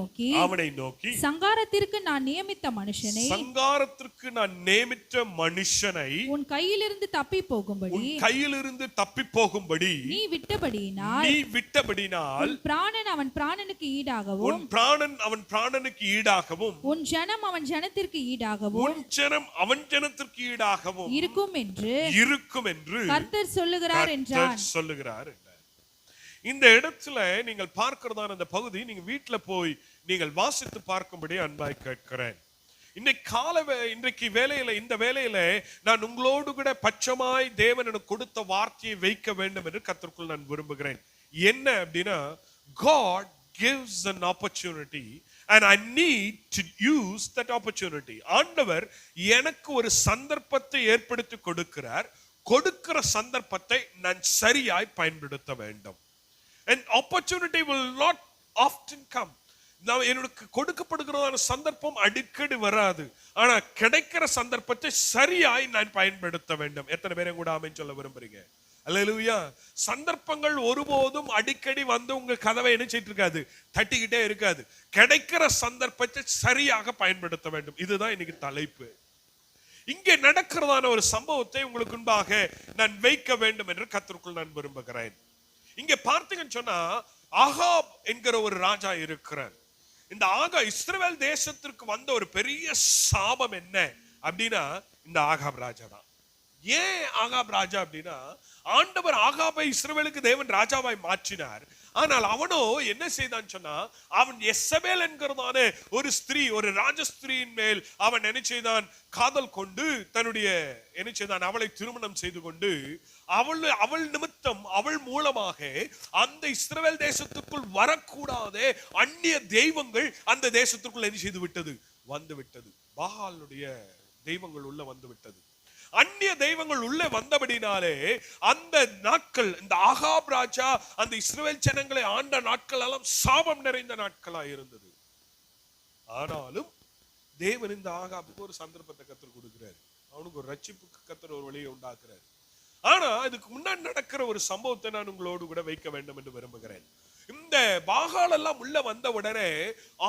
நோக்கி சங்காரத்திற்கு நான் நியமித்த மனுஷனை உன் கையிலிருந்து தப்பி போகும்படி நீ விட்டபடியினால் உன் பிராணன் அவன் பிராணனுக்கு ஈடாகவும் உன் ஜனம் அவன் ஜனத்திற்கு ஈடாகவும் இருக்கும் என்று கர்த்தர் சொல்லுகிறார் என்றார். இந்த இடத்துல நீங்கள் பார்க்கிறதான அந்த பகுதி நீங்க வீட்டுல போய் நீங்கள் வாசித்து பார்க்கும்படி அன்பாய் கேட்கிறேன். இன்றைக்கு வேலையில இந்த வேலையில நான் உங்களோடு கூட பட்சமாய் தேவன் எனக்கு கொடுத்த வார்த்தையை வைக்க வேண்டும் என்று கர்த்தருக்குள் நான் விரும்புகிறேன். என்ன அப்படின்னா, God gives an opportunity and I need to use that opportunity. ஆண்டவர் எனக்கு ஒரு சந்தர்ப்பத்தை ஏற்படுத்தி கொடுக்கிற சந்தர்ப்பத்தை நான் சரியாய் பயன்படுத்த வேண்டும். An opportunity will not often come. எனக்கு கொடுக்கப்படுகிறதான சந்தர்ப்பம் அடிக்கடி வராது. ஆனா கிடைக்கிற சந்தர்ப்பத்தை சரியாய் நான் பயன்படுத்த வேண்டும். எத்தனை பேரும் கூட ஆமென் சொல்ல விரும்புறீங்க? அல்லேலூயா. சந்தர்ப்பங்கள் ஒருபோதும் அடிக்கடி வந்து உங்க கதவை நினைச்சிட்டு இருக்காது, தட்டிக்கிட்டே இருக்காது. கிடைக்கிற சந்தர்ப்பத்தை சரியாக பயன்படுத்த வேண்டும். இதுதான் இன்னைக்கு தலைப்பு. இங்கே நடக்கிறதான ஒரு சம்பவத்தை உங்களுக்கு முன்பாக நான் வைக்க வேண்டும் என்று கர்த்தருக்குள் நான் விரும்புகிறேன். இங்க பார்த்தீங்கன்னு சொன்னா, ஆகாப் என்கிற ஒரு ராஜா இருக்கிறார். இந்த இஸ்ரவேல் தேசத்திற்கு வந்த ஒரு பெரிய சாபம் என்ன அப்படின்னா, இந்த ஆகாப் ராஜா தான். ஏன் ஆகாப் ராஜா அப்படின்னா, ஆண்டவர் ஆகாபை இஸ்ரவேலுக்கு தேவன் ராஜாவாய் மாற்றினார். ஆனால் அவனோ என்ன செய்தான் சொன்னா, அவன் எசபேல் என்கிறதான ஒரு ஸ்திரீ, ஒரு ராஜஸ்திரீயின் மேல் அவன் என்ன செய்தான், காதல் கொண்டு தன்னுடைய என்ன செய்தான், அவளை திருமணம் செய்து கொண்டு அவள் நிமித்தம் அவள் மூலமாக அந்த இஸ்ரவேல் தேசத்துக்குள் வரக்கூடாத அந்நிய தெய்வங்கள் அந்த தேசத்திற்குள் என்ன செய்து விட்டது, வந்து விட்டது. பாகாலுடைய தெய்வங்கள் உள்ள வந்து விட்டது. அந்நிய தெய்வங்கள் உள்ளே வந்தபடினாலே அந்த நாட்கள், இந்த ஆகாப் ராஜா அந்த இஸ்ரவேல் ஜனங்களை ஆண்ட நாட்கள் எல்லாம் சாபம் நிறைந்த நாட்களா இருந்தது. ஆனாலும் தேவன் இந்த ஆகாபுக்கு ஒரு சந்தர்ப்பத்தை கர்த்தர் கொடுக்கிறார். அவனுக்கு ஒரு ரட்சிப்புக்கு கர்த்தர் ஒரு வழியை உண்டாக்குறார். ஆனா இதுக்கு முன்னாடி நடக்கிற ஒரு சம்பவத்தை நான் உங்களோடு கூட வைக்க வேண்டும் என்று விரும்புகிறேன். இந்த பாகால் எல்லாம் உள்ள வந்த உடனே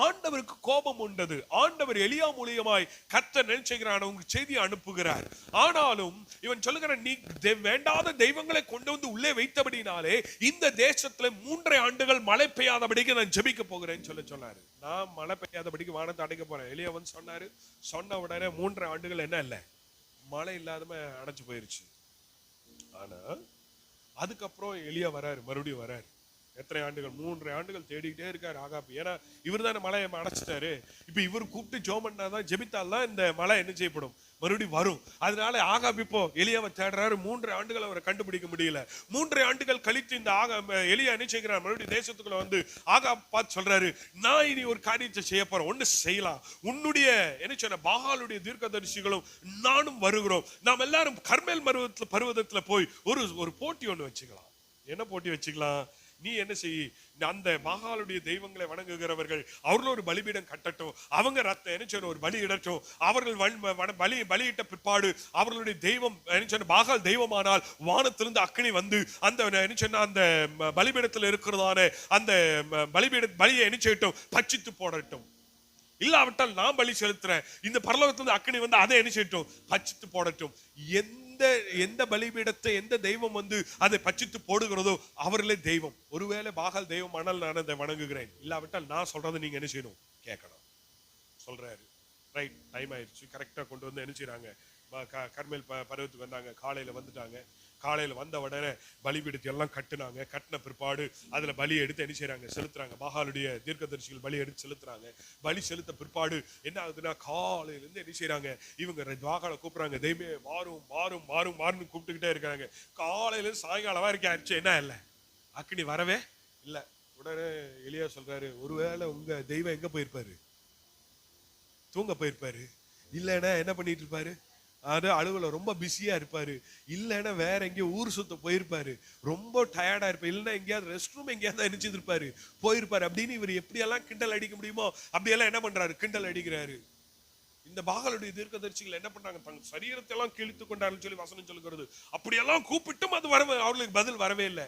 ஆண்டவருக்கு கோபம் உண்டது. ஆண்டவர் எலியா மூலியமாய் கர்த்தர் நினைச்சுகிறான், உங்க செய்தியை அனுப்புகிறார். ஆனாலும் இவன் சொல்லுகிறான், நீ வேண்டாத தெய்வங்களை கொண்டு வந்து உள்ளே வைத்தபடினாலே இந்த தேசத்துல 3 ஆண்டுகள் மழை பெய்யாதபடிக்கு நான் ஜெபிக்க போகிறேன்னு சொன்னாரு. நான் மழை பெய்யாதபடிக்கு வானத்தை அடைக்க போறேன். எலியா வந்து சொன்னாரு. சொன்ன உடனே 3 ஆண்டுகள் என்ன இல்ல, மழை இல்லாதம அடைச்சு போயிருச்சு. ஆனா அதுக்கப்புறம் எலியா மறுபடியும் வராரு. எத்தனை ஆண்டுகள்? 3 ஆண்டுகள் தேடிக்கிட்டே இருக்காரு ஆகாப். ஏன்னா இவர் தானே மழையை அடைச்சிட்டாரு. இப்ப இவர் கூப்பிட்டு ஜோமன்னாதான் ஜெபித்தால்தான் இந்த மழை என்ன செய்யப்படும், மறுபடியும் வரும். அதனால ஆகாப் இப்போ எலியாவை தேடுறாரு. 3 ஆண்டுகள் அவரை கண்டுபிடிக்க முடியல. 3 ஆண்டுகள் கழித்து இந்த எலியா என்ன செய்கிறார், மறுபடியும் தேசத்துக்குள்ள வந்து ஆகாப் பார்த்து சொல்றாரு, நான் இனி ஒரு காரியத்தை செய்ய போறேன், ஒண்ணு செய்யலாம். உன்னுடைய என்ன சொன்ன பாகாலுடைய தீர்க்கதரிசிகளும் நானும் வருகிறோம். நாம் எல்லாரும் கர்மேல் பர்வதத்துல போய் ஒரு போட்டி ஒண்ணு வச்சுக்கலாம். என்ன போட்டி வச்சுக்கலாம்? நீ என்ன செய்ய, அந்த பாகாலுடைய தெய்வங்களை வணங்குகிறவர்கள் அவர்கள் ஒரு பலிபீடம் கட்டட்டும், அவங்க ரத்தம் என்ன செய்யணும், ஒரு பலி இடட்டும். அவர்கள் பலியிட்ட பிற்பாடு அவர்களுடைய தெய்வம் என்ன சொன்ன பாகால் தெய்வமானால் வானத்திலிருந்து அக்கினி வந்து அந்த என்ன சொன்ன அந்த பலிபீடத்தில் இருக்கிறதான அந்த பலியை என்ன செய்யட்டும், பட்சித்து போடட்டும். இல்லாவிட்டால் நான் பலி செலுத்துறேன், இந்த பரலோகத்திலிருந்து அக்கினி வந்து அதை என்ன செய்யட்டும், பட்சித்து போடட்டும். எந்த பலிபீடத்தை எந்த தெய்வம் வந்து அதை பட்சித்து போடுகிறதோ அவர்களே தெய்வம். ஒருவேளை பாகால் தெய்வம் ஆனால் நான் அதை வணங்குகிறேன், இல்லாவிட்டால் நான் சொல்றதை நீங்க என்ன செய்யணும், கேட்கணும் சொல்றாரு. ரைட், டைம் ஆயிடுச்சு. கரெக்டா கொண்டு வந்து என்ன செய்யறாங்க, கர்மேல் பருவத்துக்கு வந்தாங்க. காலையில வந்துட்டாங்க. காலையில வந்த உடனே பலிபீடத்தை எல்லாம் கட்டினாங்க. கட்டின பிற்பாடு அதுல பலி எடுத்து என்ன செய்யறாங்க, செலுத்துறாங்க. பாகாலுடைய தீர்க்கதரிசிகள் பலி எடுத்து செலுத்துறாங்க. பலி செலுத்த பிற்பாடு என்ன ஆகுதுன்னா, காலையில இருந்து என்ன செய்யறாங்க, இவங்க பாகாலை கூப்பிடுறாங்க, தெய்வமே மாறும் மாறும் மாறும் மாறும் கூப்பிட்டுக்கிட்டே இருக்காங்க. காலையில இருந்து சாயங்காலம் வரைக்கும் ஆயிடுச்சு, என்ன இல்ல, அக்கினி வரவே இல்ல. உடனே எலியா சொல்றாரு, ஒருவேளை உங்க தெய்வம் எங்க போயிருப்பாரு, தூங்க போயிருப்பாரு, இல்லைன்னா என்ன பண்ணிட்டு இருப்பாரு, அது அலுவல ரொம்ப பிஸியா இருப்பாரு, இல்லைன்னா வேற எங்கேயோ ஊர் சுத்த போயிருப்பாரு, ரொம்ப டயர்டா இருப்பாரு, இல்லைன்னா எங்கேயாவது ரெஸ்ட் ரூம் எங்கேயாவது நினைச்சிருப்பாரு போயிருப்பாரு அப்படின்னு இவர் எப்படியெல்லாம் கிண்டல் அடிக்க முடியுமோ அப்படியெல்லாம் என்ன பண்றாரு, கிண்டல் அடிக்கிறாரு. இந்த பாகாலுடைய தீர்க்கதரிசிகள் என்ன பண்றாங்க, தங்க சரீரத்தை எல்லாம் கிழித்து கொண்டாருன்னு சொல்லி வசனம் சொல்லுகிறது. அப்படியெல்லாம் கூப்பிட்டும் அது அவர்களுக்கு பதில் வரவே இல்லை.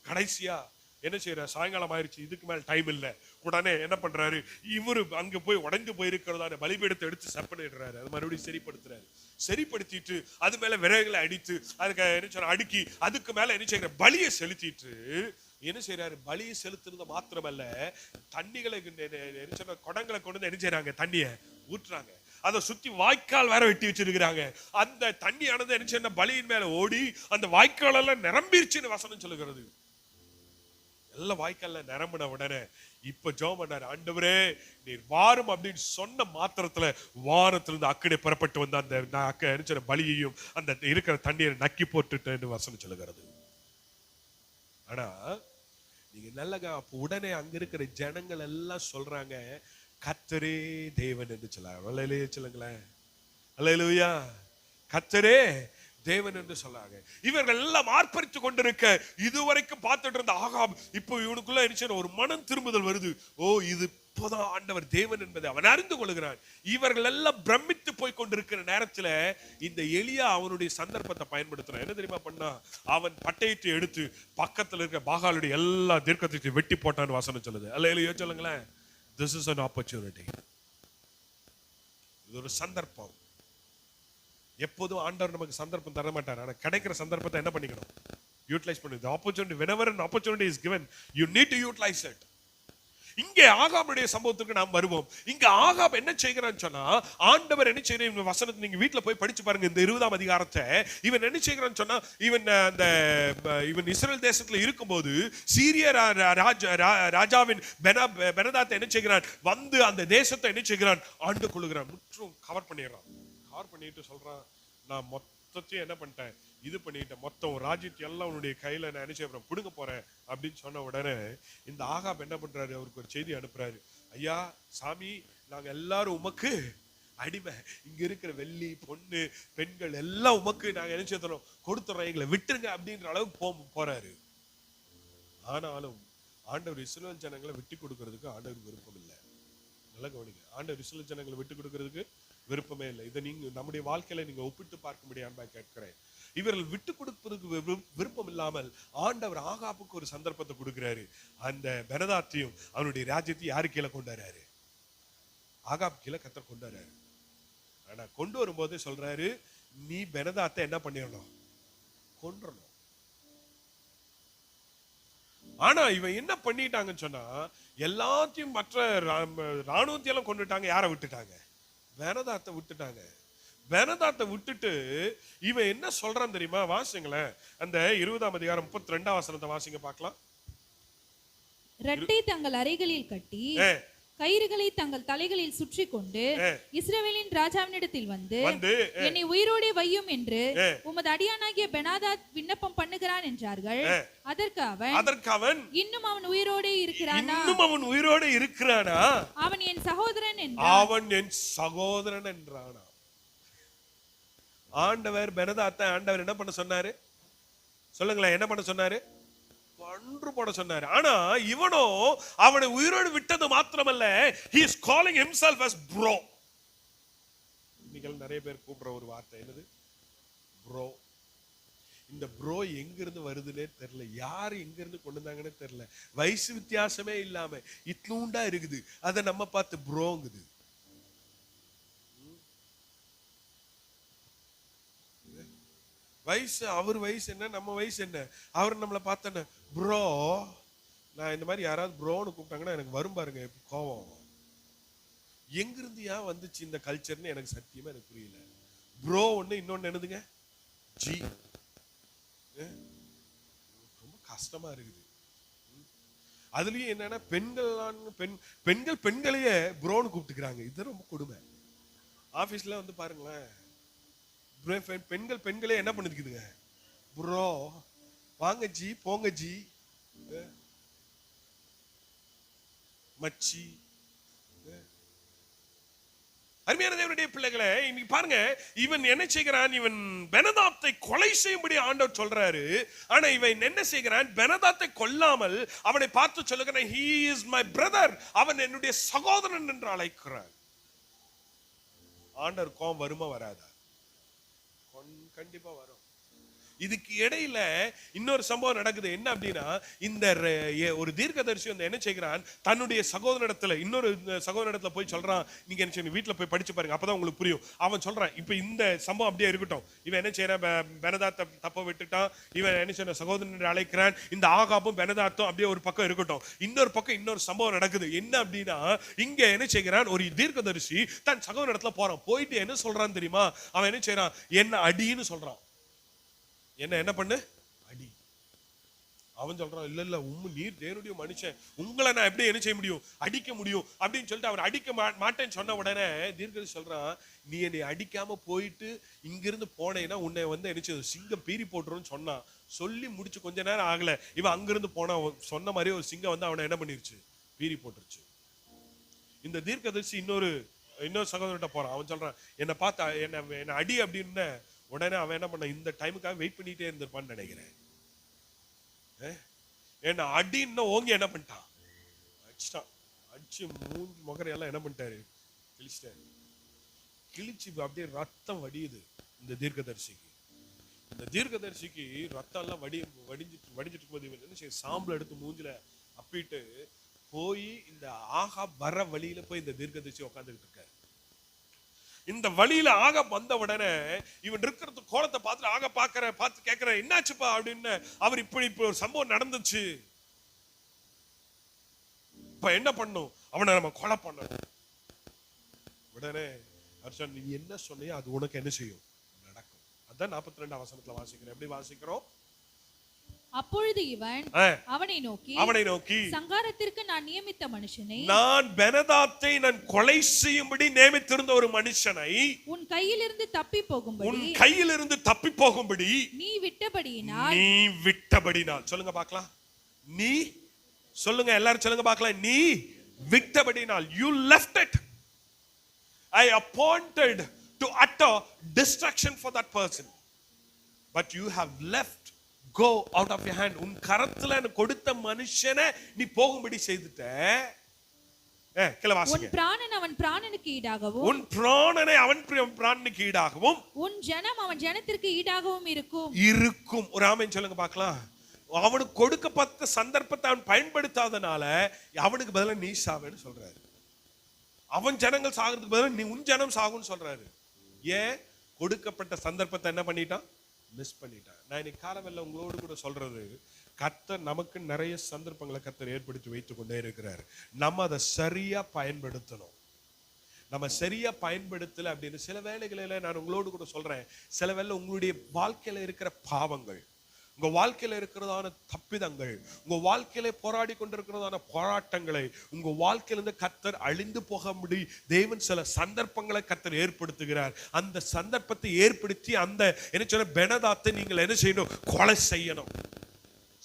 கடைசியா என்ன செய்யறாரு, சாயங்காலம் ஆயிடுச்சு, இதுக்கு மேல டைம் இல்ல, உடனே என்ன பண்றாரு, இவரு அங்க போய் உடைந்து போயிருக்கிறதான பலிபீடத்தை எடுத்து செப்பனிடுறாரு, அது மறுபடியும் சரிப்படுத்துறாரு. சரிப்படுத்திட்டு அது மேல விறகுகளை அடித்து அதுக்கு என்ன சொல்ற அடுக்கி அதுக்கு மேல என்ன செய்யற பலியை செலுத்திட்டு என்ன செய்யறாரு, பலியை செலுத்துறது மாத்திரமல்ல, தண்ணிகளை குடங்களை கொண்டு வந்து என்ன செய்யறாங்க, தண்ணிய ஊற்றுறாங்க. அதை சுத்தி வாய்க்கால் வேற வெட்டி வச்சிருக்கிறாங்க. அந்த தண்ணியானது என்ன செய்ய பலியின் மேல ஓடி அந்த வாய்க்கால் எல்லாம் நிரம்பிருச்சுன்னு வசனம் சொல்லுகிறது. எல்லாம் வாய்க்கால்ல நிரம்பின உடனே இப்ப ஜெபம் பண்ணாரு, ஆண்டவரே நீர் வாரும் அப்படின்னு சொன்ன மாத்திரத்துல வானத்திலிருந்து அக்கறை புறப்பட்டு வந்த அந்த பலியையும் அந்த இருக்கிற தண்ணீரை நக்கி போட்டுட்டு வசனம் சொல்லுகிறது. ஆனா நீங்க நல்ல உடனே அங்க இருக்கிற ஜனங்கள் எல்லாம் சொல்றாங்க, கர்த்தரே தேவன் என்று சொல்லாங்க. அல்லேலூயா சொல்லுங்களேன், அல்லேலூயா. கர்த்தரே தேவன் என்று சொல்லாங்க. இவர்கள் எல்லாம் ஆர்ப்பரித்து கொண்டிருக்க இதுவரைக்கும் பார்த்துட்டு இருந்த ஆகாப் இப்போ இவனுக்குள்ள என்ன ஒரு மனம் திரும்புதல் வருது. ஓ, இது இப்போதான் ஆண்டவர் தேவன் என்பதை அவன் அறிந்து கொள்கிறான். இவர்கள் எல்லாம் பிரமித்து போய் கொண்டிருக்கிற நேரத்துல இந்த எலியா அவனுடைய சந்தர்ப்பத்தை பயன்படுத்துறான். என்ன தெரியுமா பண்ணா, அவன் பட்டயத்தை எடுத்து பக்கத்துல இருக்க பாகாலுடைய எல்லா தீர்க்கத்தை வெட்டி போட்டான்னு வசனம் சொல்லுது. அல்லேலூயா சொல்லுங்களேன். This is an opportunity. இது ஒரு சந்தர்ப்பம். எப்போதும் ஆண்டவர் நமக்கு சந்தர்ப்பம் தர மாட்டார். ஆனா கிடைக்கிற சந்தர்ப்பத்தை என்ன பண்ணிக்கணும், யூட்டிலைஸ் பண்ணு. The opportunity, whenever an opportunity is given, you need to utilize it. இங்கே ஆகாபுடைய சம்பவத்துக்கு நாம் வருவோம். இங்க ஆகாப் என்ன செய்கிறான்னு சொன்னா, ஆண்டவர் என்ன செய்யற, இவன் வசனத்தை நீங்க வீட்டுல போய் படிச்சு பாருங்க, இந்த 20ஆம் அதிகாரத்தை. இவன் என்ன செய்கிறான்னு சொன்னா, இவன் இஸ்ரேல் தேசத்துல இருக்கும்போது சீரிய ராஜாவின் பெனதாத்தை என்ன செய்கிறான், வந்து அந்த தேசத்தை என்ன செய்கிறான், ஆண்டு கொள்ளுகிறான், முற்றும் கவர் பண்ணிடுறான். கவர் பண்ணிட்டு சொல்றான், நான் மொத்தத்தையும் என்ன பண்ணிட்டேன், இது பண்ணிட்டேன், மொத்தம் ராஜ்யத்தை எல்லாம் உன்னுடைய கையில நான் என்ன செய்ய பிடுங்க போறேன் அப்படின்னு சொன்ன உடனே இந்த ஆகாப் என்ன பண்றாரு, அவருக்கு ஒரு செய்தி அனுப்புறாரு. ஐயா சாமி, நாங்க எல்லாரும் உமக்கு அடிமை, இங்க இருக்கிற வெள்ளி பொண்ணு பெண்கள் எல்லாம் உமக்கு நாங்க என்ன செய்யறோம், கொடுத்துறோம், எங்களை விட்டுருங்க அப்படின்ற அளவுக்கு போறாரு. ஆனாலும் ஆண்டவர் இஸ்ரவேல் ஜனங்களை விட்டு கொடுக்கறதுக்கு ஆண்டவர் விருப்பம் இல்லை. நல்ல கவனிங்க, ஆண்டவர் இஸ்ரவேல் ஜனங்களை விட்டு கொடுக்கறதுக்கு விருப்பமே இல்லை. இதை நீங்க நம்முடைய வாழ்க்கையில நீங்க ஒப்பிட்டு பார்க்க முடியாம கேட்கிறேன். இவர்கள் விட்டு கொடுப்பதற்கு விருப்பம் இல்லாமல் ஆண்டவர் ஆகாப்புக்கு ஒரு சந்தர்ப்பத்தை கொடுக்கிறாரு. அந்த பெனதாத்தையும் அவனுடைய ராஜ்யத்தையும் யாரு கீழே கொண்டாரு, ஆகாப் கீழே கர்த்தர் கொண்டாரு. ஆனா கொண்டு வரும்போதே சொல்றாரு, நீ பெனதாத்தை என்ன பண்ணிடணும், கொன்றணும். ஆனா இவன் என்ன பண்ணிட்டாங்கன்னு சொன்னா, எல்லாத்தையும் மற்ற ராணுவத்தையெல்லாம் கொண்டுட்டாங்க. யாரை விட்டுட்டாங்க, பெனதாத்தை விட்டுட்டாங்க. பெனதாத்தை விட்டுட்டு இவன் என்ன சொல்றான் தெரியுமா, வாசிங்களேன். அந்த 20ஆம் அதிகாரம் 32ஆம் வசனத்தை வாசிங்க பார்க்கலாம். இரட்டை தங்கள் அறைகளில் கட்டி கயிறுகளை தங்கள் தலைகளில் சுற்றி கொண்டு இஸ்ரவேலின் ராஜாவினிடத்தில் வந்து என்னை உயிரோடே வையும் என்று உமது அடியானாகிய பெனாதாத் விண்ணப்பம் பண்ணுகிறான் என்றார்கள். அதற்கு அவன் இன்னும் அவன் உயிரோடே இருக்கிறானா, அவன் என் சகோதரன் என்றானா. ஆண்டவர் பெனதாத்தை ஆண்டவர் என்ன பண்ண சொன்னாரு, சொல்லுங்களேன், என்ன பண்ண சொன்னாரு, கொன்று போட சொன்னாரு. ஆனா இவனோ அவனை உயிரோடு விட்டது மாத்திரமல்ல, he is calling himself as bro. இன்னைக்கு நிறைய பேர் கூப்பிடுற ஒரு வார்த்தை என்னது, ப்ரோ. இந்த ப்ரோ எங்க இருந்து வருதுன்னே தெரியல, யாரு எங்க இருந்து கொண்டு வந்தாங்கன்னு தெரியல. வயசு வித்தியாசமே இல்லாம இட்லூண்டா இருக்குது, அதை நம்ம பார்த்து ப்ரோங்குது. வயசு, அவர் வயசு என்ன, நம்ம வயசு என்ன, அவர் நம்மளை பார்த்தன ப்ரோ. நான் இந்த மாதிரி யாராவது ப்ரோன்னு கூப்பிட்டாங்கன்னா எனக்கு வரும் பாருங்க கோவம். எங்கிருந்து ஏன் வந்துச்சு இந்த கல்ச்சர்னு எனக்கு சத்தியமா எனக்கு புரியல. ப்ரோ ஒண்ணு, இன்னொன்னு என்னதுங்க, ஜி. ரொம்ப கஷ்டமா இருக்குது. அதுலயும் என்னன்னா பெண்கள் பெண்களையே ப்ரோன்னு கூப்பிட்டுக்கிறாங்க. இது ரொம்ப கொடுமை. ஆபீஸ்ல வந்து பாருங்களேன், பெண்கள் பெண்களே என்ன பண்ணிருக்குதுங்க, ப்ரோ, வாங்க ஜி, போங்க ஜி, மச்சி. அருமையான தேவனுடைய பிள்ளைகளே, இன்னைக்கு பாருங்க, இவன் என்ன செய்கிறான், இவன் பெனதாத்தை கொலை செய்யும்படி ஆண்டவர் சொல்றாரு. ஆனா இவன் என்ன செய்கிறான், பெனதாத்தை கொல்லாமல் அவனை பார்த்து சொல்லுகிறான், he is my brother, அவன் என்னுடைய சகோதரன் என்று அழைக்கிறான். ஆண்டவர் கோபம் வருமா வராதா, கண்டிப்பா வரும். இதுக்கு இடையில இன்னொரு சம்பவம் நடக்குது. என்ன அப்படின்னா, இந்த ஒரு தீர்க்கதரிசி வந்து என்ன செய்கிறான், தன்னுடைய சகோதரனிடத்துல இன்னொரு சகோதரனிடத்துல போய் சொல்றான். நீங்க என்ன செய்யணும், வீட்டுல போய் படிச்சு பாருங்க, அப்பதான் உங்களுக்கு புரியும். அவன் சொல்றான், இப்ப இந்த சம்பவம் அப்படியே இருக்கட்டும். இவன் என்ன செய்யறான், பெனதாத்தை தப்ப விட்டுட்டான். இவன் என்ன செய்ய சகோதரன் அழைக்கிறான். இந்த ஆகாபும் பெனதாத்தும் அப்படியே ஒரு பக்கம் இருக்கட்டும். இன்னொரு பக்கம் இன்னொரு சம்பவம் நடக்குது. என்ன அப்படின்னா, இங்க என்ன செய்கிறான், ஒரு தீர்க்கதரிசி தன் சகோதரனிடத்துல போறான். போயிட்டு என்ன சொல்றான் தெரியுமா, அவன் என்ன செய்யறான், என்ன அடின்னு சொல்றான். என்ன பண்ணு, அடி. அவன் சொல்றான், இல்ல இல்ல நீர் தேவனுடைய மனுஷன், உங்களை நான் எப்படி என்ன செய்ய முடியும், அடிக்க முடியும் அப்படின்னு சொல்லிட்டு அவன் அடிக்க மாட்டேன்னு சொன்ன உடனே தீர்க்கதரிசி சொல்றான், நீ என்னை அடிக்காம போயிட்டு இங்கிருந்து போனேன்னா உன்னை வந்து என்ன சிங்கம் பீறி போட்டுருன்னு சொன்னான். சொல்லி முடிச்சு கொஞ்ச நேரம் ஆகல, இவன் அங்கிருந்து போனா சொன்ன மாதிரி ஒரு சிங்கம் வந்து அவனை என்ன பண்ணிருச்சு, பீறி போட்டுருச்சு. இந்த தீர்க்கதரிசி இன்னொரு சகோதரன்ட்ட போறான். அவன் சொல்றான், என்னை பார்த்தா என்ன அடி அப்படின்னு. உடனே அவன் என்ன பண்ண, இந்த டைமுக்காக வெயிட் பண்ணிட்டே இருந்திருப்பான்னு நினைக்கிறேன். என்ன அடின்னு ஓங்கி என்ன பண்ணிட்டான், அடிச்சிட்டான். அடிச்சு மூஞ்சி முகரையெல்லாம் என்ன பண்ணிட்டாரு, கிழிச்சிட்டாரு. கிழிச்சு அப்படியே ரத்தம் வடியுது இந்த தீர்க்கதரிசிக்கு. இந்த தீர்க்கதரிசிக்கு ரத்தம் எல்லாம் வடிஞ்சிட்டு இருக்கும்போது இவன் என்ன செய்ய, சாம்பல் எடுத்து மூஞ்சில அப்பிட்டு போய் இந்த ஆகாப் வர வழியில போய் இந்த தீர்க்கதரிசி உட்காந்துக்கிட்டு இருக்காரு. இந்த வழியில ஆகாப் வந்த உடனே இவன் இருக்கிறது கோலத்தை பார்த்து பார்த்து கேட்கிற, என்னாச்சுப்பா அப்படின்னு. அவர் இப்படி ஒரு சம்பவம் நடந்துச்சு, இப்ப என்ன பண்ணும், அவனை நம்ம கொலை பண்ணணும். உடனே நீ என்ன சொன்னியோ அது உனக்கு என்ன செய்யும், நடக்கும். அதான் 42 வசனத்துல வாசிக்கிறேன். எப்படி வாசிக்கிறோம், அப்பொழுது இவன் அவனை நோக்கி சங்காரத்திற்கு நான் நியமித்த மனுஷனை, நான் பெனதாத்தை நான் கொலை செய்யும்படி நியமித்திருந்த ஒரு மனுஷனை உன் கையிலிருந்து தப்பி போகும்படி நீ விட்டபடினால் சொல்லுங்க பார்க்கலாம். நீ சொல்லுங்க, எல்லாரும் சொல்லுங்க பார்க்கலாம். நீ விட்டபடினால், you left it. I appointed to utter destruction for that person, but you have left go out of your hand. உன் கரத்துல கொடுத்த மனுஷனை நீ போகும்படி செய்துட்ட. உன் பிராணன் அவன் பிராணனுக்கு ஈடாகவும், உன் பிராணனை அவன் பிராணனுக்கு ஈடாகவும், உன் ஜனம் அவன் ஜனத்திற்கு ஈடாகவும் இருக்கும். ஒரு ஆமென் சொல்லுங்க பார்க்கலாம். அவனுக்கு கொடுக்கப்பட்ட சந்தர்ப்பத்தை அவன் பயன்படுத்தாதனால அவனுக்கு பதிலா நீ சாவேன்னு சொல்றாரு. அவன் ஜனங்கள் சாகிறதுக்கு பதிலா நீ உன் ஜனம் சாகுன்னு சொல்றாரு. ஏன், கொடுக்கப்பட்ட சந்தர்ப்பத்தை என்ன பண்ணிட்டான், மிஸ் பண்ணிட்டான். நான் இன்னைக்கு காலமெல்லாம் உங்களோடு கூட சொல்றது, கர்த்தர் நமக்கு நிறைய சந்தர்ப்பங்களை கர்த்தர் ஏற்படுத்தி வைத்துக் கொண்டே இருக்கிறார். நம்ம அதை சரியா பயன்படுத்தணும். நம்ம சரியா பயன்படுத்தல அப்படின்னு சில வேளைகளில நான் உங்களோடு கூட சொல்றேன், சில வேளை உங்களுடைய வாழ்க்கையில இருக்கிற பாவங்கள், உங்க வாழ்க்கையில இருக்கிறதான தப்பிதங்கள், உங்க வாழ்க்கையில போராடி கொண்டிருக்கிறதான போராட்டங்களை உங்க வாழ்க்கையிலிருந்து கர்த்தர் அழிந்து போக முடியும். தேவன் சில சந்தர்ப்பங்களை கர்த்தர் ஏற்படுத்துகிறார். அந்த சந்தர்ப்பத்தை ஏற்படுத்தி அந்த என்ன சொல்ல பெனதாத்தை நீங்கள் என்ன செய்யணும், கொலை செய்யணும்.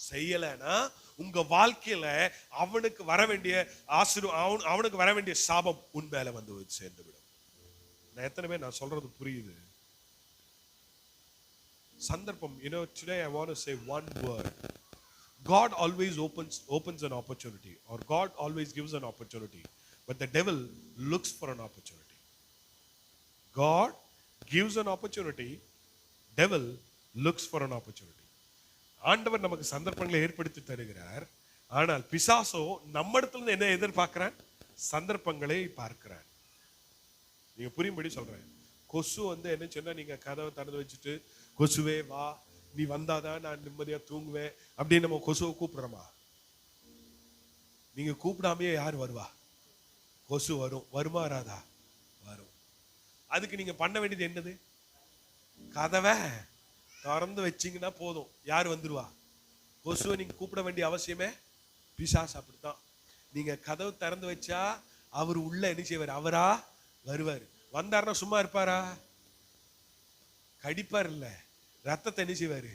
செய்யலைன்னா உங்க வாழ்க்கையில அவனுக்கு வர வேண்டிய அவனுக்கு வர வேண்டிய சாபம் உன் மேல வந்து சேர்ந்து விடும். நான் எத்தனை பேர் நான் சொல்றது புரியுது? சந்தர்ப்பம், today I want to say one word. God always opens an opportunity, or God always gives an opportunity, but the devil looks for an opportunity. God gives an opportunity, devil looks for an opportunity. ஆண்டவர் நமக்கு சந்தர்ப்பங்களை ஏற்படுத்தி தருகிறார். ஆனால் பிசாசோ நம்மிடத்துல என்ன எதிர்பார்க்கிறான், சந்தர்ப்பங்களை பார்க்கிறான். நீங்க புரியும்படி சொல்றேன். கொசு வந்து என்ன சொன்னா, நீங்க கதவை திறந்து வச்சுட்டு கொசுவே வா, நீ வந்தாதான் நான் நிம்மதியா தூங்குவேன் அப்படின்னு நம்ம கொசுவை கூப்பிடுறோமா? நீங்க கூப்பிடாமையே யார் வருவா? கொசு வரும். வருமா வராதா? வரும். அதுக்கு நீங்க பண்ண வேண்டியது என்னது? கதவை திறந்து வச்சீங்கன்னா போதும், யார் வந்துருவா? கொசுவை நீங்க கூப்பிட வேண்டிய அவசியமே. பிசாசு அப்படித்தான். நீங்க கதவு திறந்து வச்சா அவர் உள்ள என்ன செய்வார்? அவரா வருவார். வந்தாருன்னா சும்மா இருப்பாரா? கடிப்பார் இல்ல, ரத்தத்தை என்ன செய்வாரு?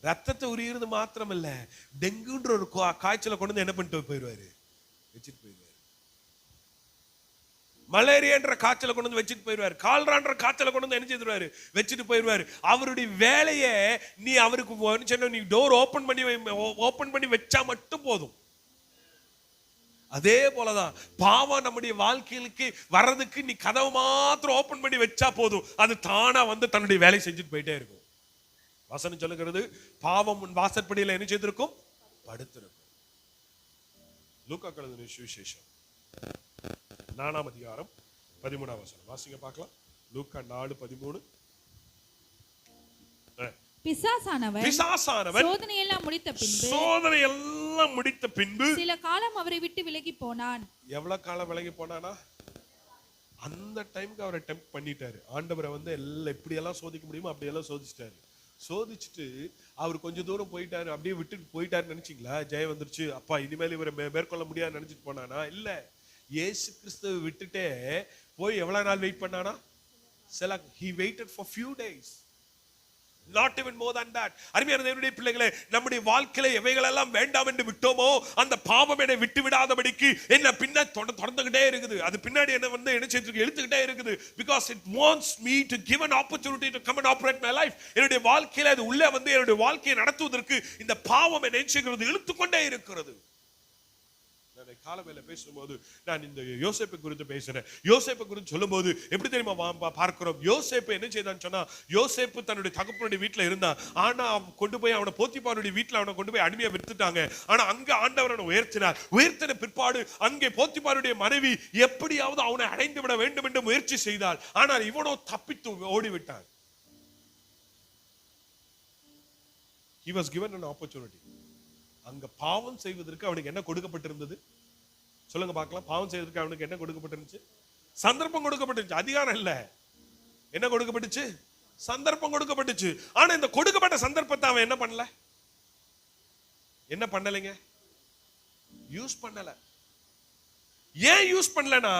ரத்தத்தை உரியிறது மாத்திரம் இல்ல, டெங்குன்ற ஒரு காய்ச்சலை கொண்டு வந்து என்ன பண்ணிட்டு போயிடுவாரு? வச்சுட்டு போயிடுவாரு. மலேரியான்ற காய்ச்சலை கொண்டு வந்து வச்சுட்டு போயிடுவாரு. கால்ரான்ற காய்ச்சலை கொண்டு வந்து என்ன செய்துருவாரு? வச்சுட்டு போயிடுவாரு. அவருடைய வேலையை நீ அவருக்கு நீ டோர் ஓபன் பண்ணி வச்சா மட்டும் போதும். அதே போலதான் பாவம் நம்முடைய வாழ்க்கைக்கு வர்றதுக்கு நீ கதவை மாத்திரம் ஓபன் பண்ணி வச்சா போதும், அது தானா வந்து தன்னுடைய வேலை செஞ்சுட்டு போயிட்டே இருக்கும். வசனம் சொல்லுகிறது பாவம் உன் வாசற்படியில என்ன செய்திருக்கும்? படுத்திருக்கும். லூக்கா எழுதின சுவிசேஷம் 4ஆம் அதிகாரம் 13ஆம் வசனம் வாசிங்க பார்க்கலாம். லூக்கா 4:13. பிசாசானவன் சோதனை எல்லாம் முடித்த பின்பு சில காலம் அவரை விட்டு விலகி போனான். எவ்வளவு காலம் விலகி போனானா? அந்த டைமுக்கு அவரை டெம்ப்ட் பண்ணிட்டாரு. ஆண்டவரை எல்லாம் எப்படி எல்லாம் சோதிக்க முடியுமோ அப்படி எல்லாம் சோதிச்சிட்டாரு. சோதிச்சுட்டு அவர் கொஞ்சம் தூரம் போயிட்டாரு, அப்படியே விட்டுட்டு போயிட்டாருன்னு நினைச்சீங்களா? ஜெயம் வந்துருச்சு, அப்பா இனிமேல் இவரை மேற்கொள்ள முடியாது நினைச்சிட்டு போனானா? இல்ல, இயேசு கிறிஸ்துவை விட்டுட்டே போய் எவ்வளவு நாள் வெயிட் பண்ணானா? he waited for few days, not even more than that. அருமையான தேவனுடைய பிள்ளைகளே, நம்முடைய வாழ்க்கையில எவைகள் எல்லாம் வேண்டாம் என்று விட்டோமோ அந்த பாவம் என்னை விட்டு விடாதபடிக்கு என்ன பின்ன தொடர்ந்துகிட்டே இருக்குது. அது பின்னாடி என்ன செய்து இழுத்துக்கிட்டே இருக்குது. because it wants me to give an opportunity to come and operate my life. என்னுடைய வாழ்க்கையில அது உள்ளே என்னுடைய வாழ்க்கையை நடத்துவதற்கு இந்த பாவம் என்னை செய்கிறது, இழுத்துக்கொண்டே இருக்கிறது. காலவேளை பேசும்போது நான் இந்த யோசேப்பை குறித்து பேசுறேன். யோசேப்பை குறித்து சொல்லும்போது எப்படி தெரியுமா பார்க்கிறோம்? யோசேப்பு என்ன செய்தான்னு சொன்னா, யோசேப்பு தன்னுடைய தகப்பனுடைய வீட்டுல இருந்தான். ஆனா கொண்டு போய் அவனை போத்திபாருடைய வீட்டுல அவனை கொண்டு போய் அடிமையா வித்துட்டாங்க. ஆனா அங்க ஆண்டவர் அவனை உயர்த்தினார். உயர்த்தின பிற்பாடு அங்கே போத்திபாருடைய மனைவி எப்படியாவது அவனை அடைந்து விட வேண்டும் என்று முயற்சி செய்தாள். ஆனால் இவனோ தப்பித்து ஓடிவிட்டான். He was given an opportunity. அங்க பாவம் செய்வதற்கு அவனுக்கு என்ன கொடுக்கப்பட்டிருந்தது? சொல்லுங்க பார்க்கலாம். பாவம் செய்வதற்கு அவனுக்கு என்ன கொடுக்கப்பட்டிருந்துச்சு? சந்தர்ப்பம் கொடுக்கப்பட்டுச்சு, அதிகாரம் இல்ல. என்ன கொடுக்கப்பட்டுச்சு? சந்தர்ப்பம் கொடுக்கப்பட்டுச்சு. ஆனா இந்த கொடுக்கப்பட்ட சந்தர்ப்பத்தை அவன் என்ன பண்ணல? என்ன பண்ணலைங்க? யூஸ் பண்ணல. ஏன் யூஸ் பண்ணலனா,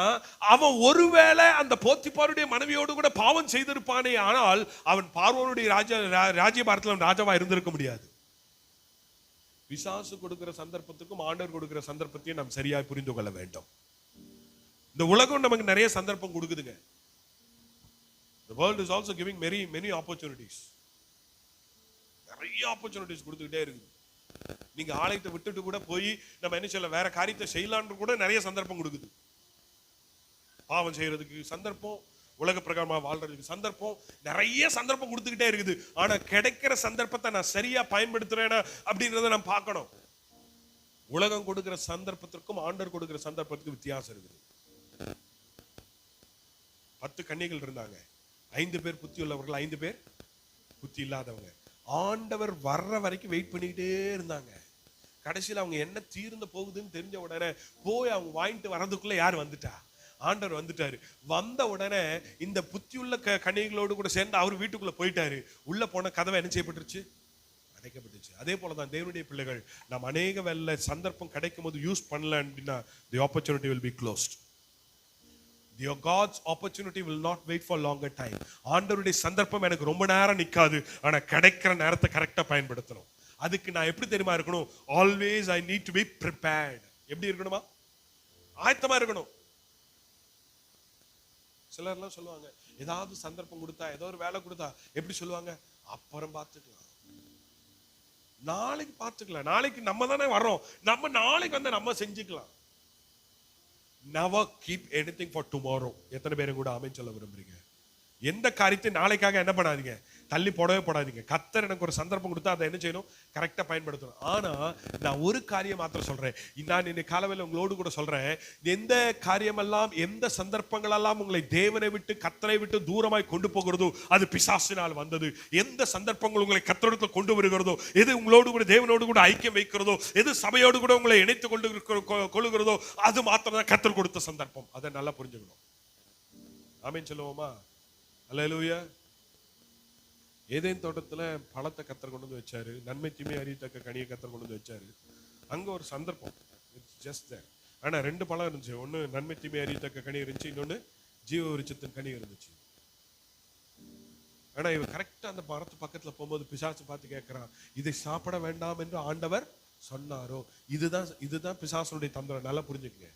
அவன் ஒருவேளை அந்த போத்திபாருடைய மனைவியோடு கூட பாவம் செய்திருப்பானே, ஆனால் அவன் பார்வோனுடைய ராஜ்யபாரத்தில் ராஜாவா இருந்திருக்க முடியாது. பிசாசு கொடுக்கிற சந்தர்ப்பத்துக்கும் ஆண்டவர் கொடுக்கிற சந்தர்ப்பத்தையும் நாம் சரியாய் புரிந்து கொள்ள வேண்டும். இந்த உலகம் நமக்கு நிறைய சந்தர்ப்பம் கொடுக்குதுங்க. The world is also giving many opportunities. நிறைய ஆப்பர்ச்சுனிட்டிஸ் கொடுத்துக்கிட்டே இருக்குது. நீங்க ஆலயத்தை விட்டுட்டு கூட போய் நம்ம என்ன செய்யலாம், வேற காரியத்தை செய்யலான்னு கூட நிறைய சந்தர்ப்பம் கொடுக்குது. பாவம் செய்யறதுக்கு சந்தர்ப்பம், உலக பிரகாரமா வாழ்றதுக்கு சந்தர்ப்பம், நிறைய சந்தர்ப்பம் கொடுத்துக்கிட்டே இருக்குது. ஆனா கிடைக்கிற சந்தர்ப்பத்தை நான் சரியா பயன்படுத்துறேனா அப்படின்றத நான் பார்க்கணும். உலகம் கொடுக்கிற சந்தர்ப்பத்திற்கும் ஆண்டவர் கொடுக்கிற சந்தர்ப்பத்துக்கும் வித்தியாசம் இருக்குது. 10 கன்னிகள் இருந்தாங்க. 5 பேர் புத்தி உள்ளவர்கள், 5 பேர் புத்தி இல்லாதவங்க. ஆண்டவர் வர்ற வரைக்கும் வெயிட் பண்ணிக்கிட்டே இருந்தாங்க. கடைசியில் அவங்க என்ன தீர்ந்து போகுதுன்னு தெரிஞ்ச உடனே போய் அவங்க வாங்கிட்டு வர்றதுக்குள்ள யார் வந்துட்டா? ஆண்டவர் வந்துட்டாரு. வந்த உடனே இந்த புத்தியுள்ள கன்னிகளோடு கூட சேர்ந்து அவர் வீட்டுக்குள்ள போயிட்டாரு. உள்ள போன கதவை என்ன செய்யப்பட்டுருச்சு? அடைக்கப்பட்டுச்சு. அதே போலதான் தேவனுடைய பிள்ளைகள், நாம் அநேக வேளை சந்தர்ப்பம் கிடைக்கும் போது யூஸ் பண்ணல அப்படின்னா the opportunity will be closed. Your God's opportunity will not wait for longer time. ஆண்டவருடைய சந்தர்ப்பம் எனக்கு ரொம்ப நேரம் நிக்காது. ஆனா கிடைக்கிற நேரத்தை கரெக்டா பயன்படுத்தணும். அதுக்கு நான் எப்படி தெரியுமா இருக்கணும்? Always I need to be prepared. எப்படி இருக்கணுமா? ஆயத்தமா இருக்கணும். சிலர்லாம் சொல்லுவாங்க, ஏதாவது சந்தர்ப்பம் கொடுத்தா, ஏதோ ஒரு வேலை கொடுத்தா எப்படி சொல்லுவாங்க? அப்புறம் பார்த்துக்கலாம், நாளைக்கு பார்த்துக்கலாம், நாளைக்கு நம்ம தானே வர்றோம், நம்ம நாளைக்கு நம்ம செஞ்சுக்கலாம். Never keep anything for tomorrow. எத்தனை பேரும் கூட ஆமென் சொல்ல விரும்புறீங்க? எந்த காரியத்தை நாளைக்காக என்ன பண்ணாதீங்க, தள்ளி போடவே போடாதீங்க. கர்த்தர் எனக்கு ஒரு சந்தர்ப்பம் கொடுத்தா அதை என்ன செய்யணும்? கரெக்டா பயன்படுத்தணும். ஆனா நான் ஒரு காரியம் மாத்திரம் சொல்றேன். நான் இந்த காலவேளை உங்களோடு கூட சொல்றேன், எந்த காரியமெல்லாம், எந்த சந்தர்ப்பங்கள் எல்லாம் உங்களை தேவனை விட்டு கர்த்தரை விட்டு தூரமாய் கொண்டு போகிறதோ அது பிசாசினால் வந்தது. எந்த சந்தர்ப்பங்கள் உங்களை கர்த்தரிடத்துல கொண்டு வருகிறதோ, எது உங்களோடு கூட தேவனோடு கூட ஐக்கியம் வைக்கிறதோ, எது சபையோடு கூட உங்களை இணைத்து கொள்ளுகிறதோ அது மாத்திரம் தான் கர்த்தர் கொடுத்த சந்தர்ப்பம். அதை நல்லா புரிஞ்சுக்கணும். ஆமென் சொல்லுவோமா? அல்லேலூயா. ஏதேன் தோட்டத்துல பழத்தை கர்த்தர் கொண்டு வந்து வச்சாரு, நன்மை தீமை அறியத்தக்க கனியை கர்த்தர் கொண்டு வந்து வச்சாரு. அங்க ஒரு சந்தர்ப்பம், இட்ஸ் ஜஸ்ட் தேர். ஆனா 2 பழம் இருந்துச்சு. ஒண்ணு நன்மை தீமை அறியத்தக்க கனி இருந்துச்சு, இன்னொன்னு ஜீவ விருட்சத்தின் கனி இருந்துச்சு. ஆனா இவன் கரெக்டா அந்த மரத்து பக்கத்துல போகும்போது பிசாசு பார்த்து கேட்கிறான், இதை சாப்பிட வேண்டாம் என்று ஆண்டவர் சொன்னாரோ? இதுதான் பிசாசுடைய தந்திரம். நல்லா புரிஞ்சுக்கங்க.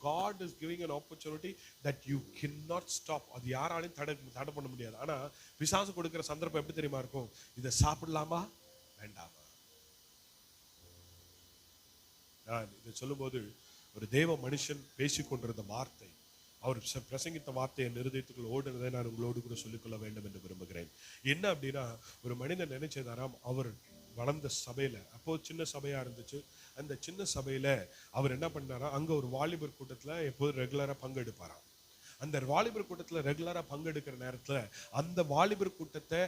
God is giving an opportunity that you cannot stop. அது யாராலையும் தடை பண்ண முடியாது. ஆனா பிசாசு கொடுக்கிற சந்தர்ப்பம் எப்படி தெரியுமா இருக்கும்? இதை சாப்பிடலாமா வேண்டாமா? நான் இதை சொல்லும்போது ஒரு தேவ மனுஷன் பேசிக்கொண்டிருந்த வார்த்தை, அவர் பிரசங்கித்த வார்த்தையை நிறுதயத்துக்குள் ஓடுனதை நான் உங்களோடு கூட சொல்லிக்கொள்ள வேண்டும் என்று விரும்புகிறேன். என்ன அப்படின்னா, ஒரு மனிதன் நினைச்சதாராம், அவர் வளர்ந்த சபையில, அப்போ சின்ன சபையா இருந்துச்சு, அந்த சின்ன சபையில அவர் என்ன பண்ணாரா, அங்க ஒரு வாலிபர் கூட்டத்துல எப்போதும் ரெகுலரா பங்கெடுப்பாராம். அந்த வாலிபர் கூட்டத்துல ரெகுலரா பங்கெடுக்கிற நேரத்துல அந்த வாலிபர் கூட்டத்தை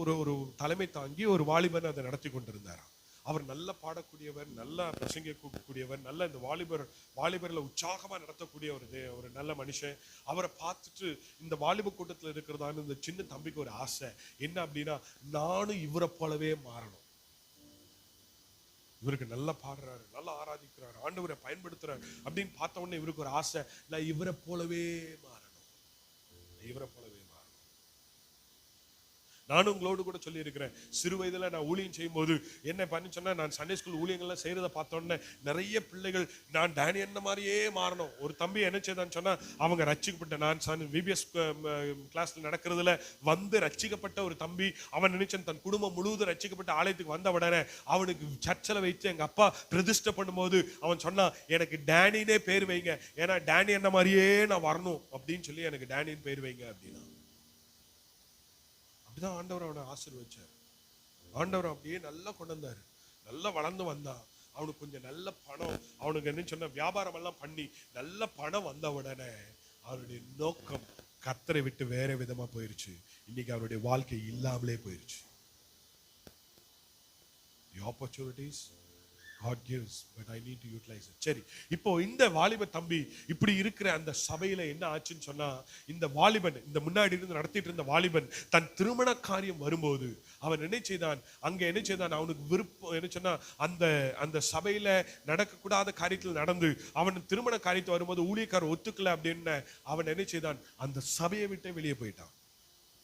ஒரு தலைமை தாங்கி ஒரு வாலிபர் அதை நடத்தி கொண்டிருந்தாராம். அவர் நல்ல பாடக்கூடியவர், நல்லா பிரசங்கிக்கக்கூடியவர், நல்ல இந்த வாலிபர்ல உற்சாகமா நடத்தக்கூடிய ஒரு நல்ல மனுஷன். அவரை பார்த்துட்டு இந்த வாலிப கூட்டத்துல இருக்கிறதான்னு இந்த சின்ன தம்பிக்கு ஒரு ஆசை என்ன அப்படின்னா, நானும் இவரை போலவே மாறணும். இவருக்கு நல்லா பாடுறாரு, நல்லா ஆராதிக்கிறாரு, ஆண்டவரை பயன்படுத்துறாரு அப்படின்னு பார்த்த உடனே இவருக்கு ஒரு ஆசை, நான் இவரை போலவே மாறணும், இவரை போலவே மாறணும். நானும் உங்களோடு கூட சொல்லி இருக்கிறேன், சிறு வயதுல நான் ஊழியம் செய்யும் போது என்ன பண்ணி சொன்னா, நான் சண்டே ஸ்கூல் ஊழியங்கள்லாம் செய்யறதை பார்த்தோன்னே நிறைய பிள்ளைகள் நான் டேனி என்ன மாதிரியே மாறணும். ஒரு தம்பி என்ன செய்தான்னு சொன்னா, அவங்க ரட்சிக்கப்பட்ட, நான் விபிஎஸ் கிளாஸ்ல நடக்கிறதுல வந்து ரட்சிக்கப்பட்ட ஒரு தம்பி, அவன் நினைச்சான் தன் குடும்பம் முழுவதும் ரட்சிக்கப்பட்ட ஆலயத்துக்கு வந்த உடனே அவனுக்கு சர்ச்சில் வைத்து எங்க அப்பா பிரதிஷ்டை பண்ணும்போது அவன் சொன்னான், எனக்கு டேனினே பேர் வைங்க, ஏன்னா டேனி என்ன மாதிரியே நான் வரணும் அப்படின்னு சொல்லி எனக்கு டேனின்னு பேர் வைங்க அப்படின்னா. அப்படிதான் ஆண்டவர் அவனை ஆசீர்வதிச்சார். ஆண்டவர் அப்படியே நல்லா கொண்டு வந்தாரு, நல்லா வளர்ந்து வந்தான். அவனுக்கு கொஞ்சம் நல்ல பணம், அவனுக்கு என்ன சொன்ன, வியாபாரம் எல்லாம் பண்ணி நல்ல பணம் வந்த உடனே அவனுடைய நோக்கம் கர்த்தரை விட்டு வேற விதமா போயிருச்சு. இன்னைக்கு அவனுடைய வாழ்க்கை இல்லாமலே போயிருச்சு. The opportunities God gives, but I need to utilize it. சரி, இப்போ இந்த வாலிப தம்பி இப்படி இருக்கிற அந்த சபையில என்ன ஆச்சுன்னு சொன்னா, இந்த வாலிபன், இந்த முன்னாடி இருந்து நடத்திட்டு இருந்த வாலிபன் தன் திருமண காரியம் வரும்போது அவன் என்ன செய்தான், அங்க என்ன செய்தான், அவனுக்கு விருப்பம் என்ன சொன்னா, அந்த சபையில நடக்கக்கூடாத காரியத்தில் நடந்து அவன் திருமண காரியத்தை வரும்போது ஊழியக்காரர் ஒத்துக்கல அப்படின்னு அவன் என்ன செய்தான், அந்த சபையை விட்டு வெளியே போயிட்டான்.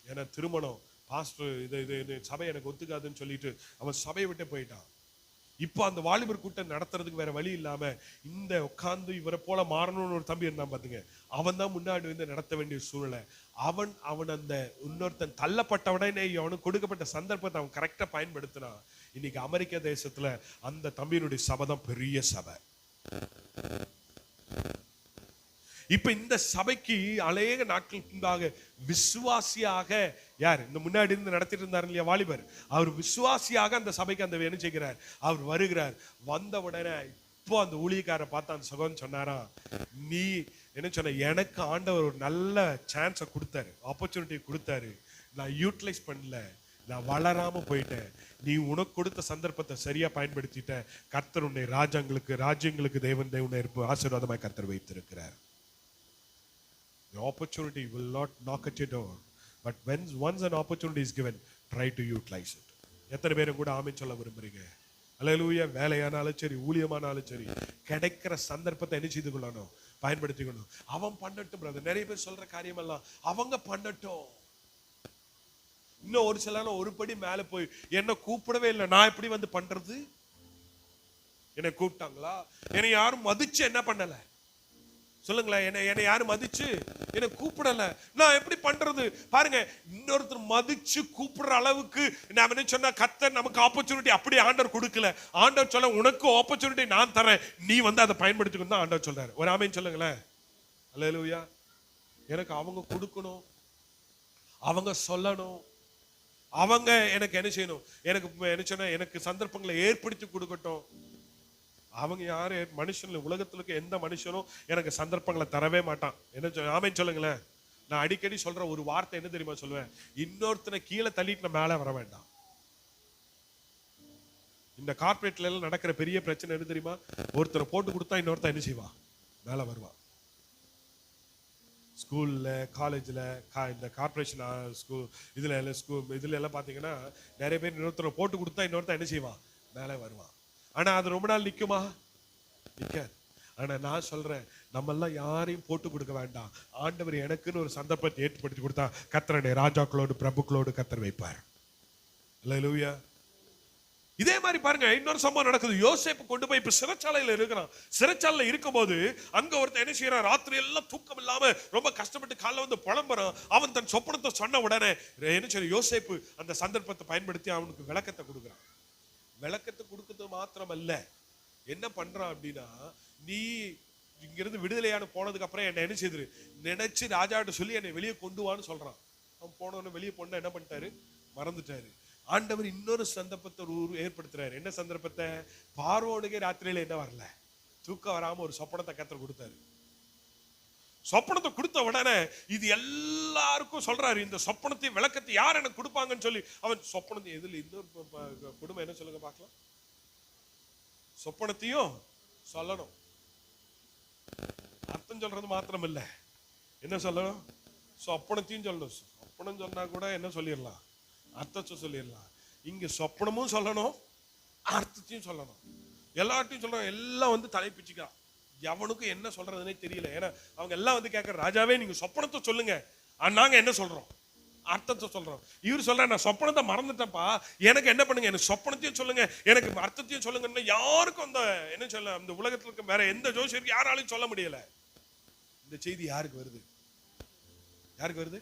ஏன்னா திருமணம் பாஸ்டர் இது சபை எனக்கு ஒத்துக்காதுன்னு சொல்லிட்டு அவன் சபையை விட்டு போயிட்டான். இப்போ அந்த வாலிபர் கூட்டம் நடத்துறதுக்கு வேற வழி இல்லாம இந்த உட்கார்ந்து இவரை போல மாறணும்னு ஒரு தம்பி இருந்தான் பாத்துங்க, அவன் தான் முன்னாடி வந்து நடத்த வேண்டிய சூழ்நிலை. அவன் அந்த இன்னொருத்தன் தள்ளப்பட்டவனே அவனுக்கு கொடுக்கப்பட்ட சந்தர்ப்பத்தை அவன் கரெக்டா பயன்படுத்தினா, இன்னைக்கு அமெரிக்க தேசத்துல அந்த தம்பியினுடைய சபை தான் பெரிய சபை. இப்ப இந்த சபைக்கு அநேக நாட்களுக்கு முன்பாக விசுவாசியாக யார், இந்த முன்னாடி இருந்து நடத்திட்டு இருந்தார் இல்லையா வாலிபர், அவர் விசுவாசியாக அந்த சபைக்கு அந்த என்ன செய்கிறார், அவர் வருகிறார். வந்த உடனே இப்போ அந்த ஊழியக்காரரை பார்த்து அந்த சகோதரன் சொன்னாரா, நீ என்ன சொன்ன, எனக்கு ஆண்டவர் ஒரு நல்ல சான்ஸை கொடுத்தாரு, ஆப்பர்ச்சுனிட்டி கொடுத்தாரு, நான் யூட்டிலைஸ் பண்ணல, நான் வளராம போயிட்டேன், நீ உனக்கு கொடுத்த சந்தர்ப்பத்தை சரியா பயன்படுத்திட்ட, கர்த்தர் உன்னை ராஜ்யங்களுக்கு தேவன் ஆசீர்வாதமாய் கர்த்தர் வைத்திருக்கிறார். The opportunity will not knock at your door, but once an opportunity is given, try to utilize it. எத்தனை பேரும் கூட ஆமென் சொல்ல விரும்புறீங்க? அல்லேலூயா. வேலையானாலும் சரி, ஊழியமானாலும் சரி, கிடைக்கிற சந்தர்ப்பத்தை என்ன செய்து கொள்ளணும், பயன்படுத்திக்கணும். அவன் பண்ணட்டும் பிரதர், நிறைய பேர் சொல்ற காரியம் எல்லாம் அவங்க பண்ணட்டும். இன்னும் ஒரு சில ஒரு படி மேல போய் என்ன கூப்பிடவே இல்லை, நான் எப்படி வந்து பண்றது, என்னை கூப்பிட்டாங்களா, என்னை யாரும் மதிச்சு என்ன பண்ணல சொல்லுங்களேன், என்னை யாரும் மதிச்சு என்னை கூப்பிடல, நான் எப்படி பண்றது பாருங்க. இன்னொருத்தர் மதிச்சு கூப்பிடுற அளவுக்கு நான் என்ன சொன்னா, கர்த்தர் நமக்கு ஆப்பர்ச்சுனிட்டி அப்படி ஆண்டவர் கொடுக்கல. ஆண்டவர் சொல்ல, உனக்கு ஆப்பர்ச்சுனிட்டி நான் தரேன், நீ வந்து அதை பயன்படுத்திக்கணும் தான் ஆண்டவர் சொல்றாரு. ஒரு ஆமென் சொல்லுங்களேன். அல்லேலூயா. எனக்கு அவங்க கொடுக்கணும், அவங்க சொல்லணும், அவங்க எனக்கு என்ன செய்யணும், எனக்கு என்ன சொன்னா, எனக்கு சந்தர்ப்பங்களை ஏற்படுத்தி கொடுக்கட்டும். அவங்க யாரு, மனுஷன் உலகத்துல இருக்க எந்த மனுஷனும் எனக்கு சந்தர்ப்பங்களை தரவே மாட்டான். என்ன ஆமென் சொல்லுங்களேன். நான் அடிக்கடி சொல்ற ஒரு வார்த்தை என்ன தெரியுமா சொல்லுவேன், இன்னொருத்தனை கீழே தள்ளிட்டு நான் மேல வர வேண்டாம். இந்த கார்பரேட்ல எல்லாம் நடக்கிற பெரிய பிரச்சனை என்ன தெரியுமா, ஒருத்தரை போட்டு கொடுத்தா இன்னொருத்தன் என்ன செய்வான், மேல வருவான். ஸ்கூல்ல, காலேஜ்ல, இந்த கார்பரேஷன் ஸ்கூல் இதுல எல்லாம் பாத்தீங்கன்னா நிறைய பேர் இன்னொருத்தரை போட்டு கொடுத்தா இன்னொருத்தன் என்ன செய்வான், மேல வருவான். ஆனா அது ரொம்ப நாள் நிக்குமா, நிக்காது. ஆனா நான் சொல்றேன், நம்ம எல்லாம் யாரையும் போட்டு கொடுக்க வேண்டாம். ஆண்டவர் எனக்குன்னு ஒரு சந்தர்ப்பத்தை ஏற்படுத்தி கொடுத்தா கர்த்தருடைய ராஜாக்களோடு பிரபுக்களோடு கர்த்தர் வைப்பார். அல்லேலூயா. இதே மாதிரி பாருங்க, இன்னொரு சம்பவம் நடக்குது. யோசேப்பு கொண்டு போய் இப்ப சிறைச்சாலையில இருக்கிறான். சிறைச்சாலையில இருக்கும் போது அங்க ஒருத்தன் என்ன செய்யறான், ராத்திரி எல்லாம் தூக்கம் இல்லாம ரொம்ப கஷ்டப்பட்டு காலைல வந்து புலம்புறான். அவன் தன் சொப்பனத்தை சொன்ன உடனே என்ன செய்ய, யோசேப்பு அந்த சந்தர்ப்பத்தை பயன்படுத்தி அவனுக்கு விளக்கத்தை கொடுக்குறான். விளக்கத்தை கொடுக்கிறது மாத்திரம் அல்ல, என்ன பண்றான் அப்படின்னா, நீ இங்கிருந்து விடுதலையான போனதுக்கு அப்புறம் என்ன என்ன செய்து நினைச்சு ராஜாட்ட சொல்லி என்னை வெளியே கொண்டு வான்னு சொல்றான். அவன் போனவன வெளியே போன என்ன பண்ணிட்டாரு, மறந்துட்டாரு. ஆண்டவர் இன்னொரு சந்தர்ப்பத்தை ஏற்படுத்துறாரு. என்ன சந்தர்ப்பத்தை? பார்வோனுக்கே ராத்திரியில என்ன வரல, தூக்கம் வராம ஒரு சொப்பனத்தை கர்த்தர் கொடுத்தாரு. சொப்பனத்தை கொடுத்த உடனே இது எல்லாருக்கும் சொல்றாரு, இந்த சொப்பனத்தை விளக்கத்தை யார் எனக்கு கொடுப்பாங்கன்னு சொல்லி அவன் சொப்பனத்தை எதில் இன்னொரு குடும்பம் என்ன சொல்லுங்க பார்க்கலாம், சொப்பனத்தையும் சொல்லணும். அர்த்தம் சொல்றது மாத்திரம் இல்ல, என்ன சொல்லணும், சொப்பனத்தையும் சொல்லணும். சொப்பனம் சொன்னா கூட என்ன சொல்லிடலாம், அர்த்தத்தை சொல்லிடலாம். இங்க சொப்பனமும் சொல்லணும், அர்த்தத்தையும் சொல்லணும். எல்லார்ட்டையும் சொல்லணும். எல்லாம் வந்து தலைப்பிச்சுக்கா, எவனுக்கும் என்ன சொல்றதுன்னே தெரியல. ஏன்னா அவங்க எல்லாம் வந்து கேட்கற, ராஜாவே நீங்க சொப்பனத்தை சொல்லுங்க, நாங்க என்ன சொல்றோம், அர்த்தத்தை சொல்றோம். இவர் சொல்ற, நான் சொப்பனத்தை மறந்துட்டேன்ப்பா, எனக்கு என்ன பண்ணுங்க, எனக்கு சொப்பனத்தையும் சொல்லுங்க, எனக்கு அர்த்தத்தையும் சொல்லுங்கன்னா யாருக்கும் அந்த என்ன சொல்ல, அந்த உலகத்துல இருக்க வேற எந்த ஜோசியருக்கு யாராலையும் சொல்ல முடியல. இந்த செய்தி யாருக்கு வருது, யாருக்கு வருது?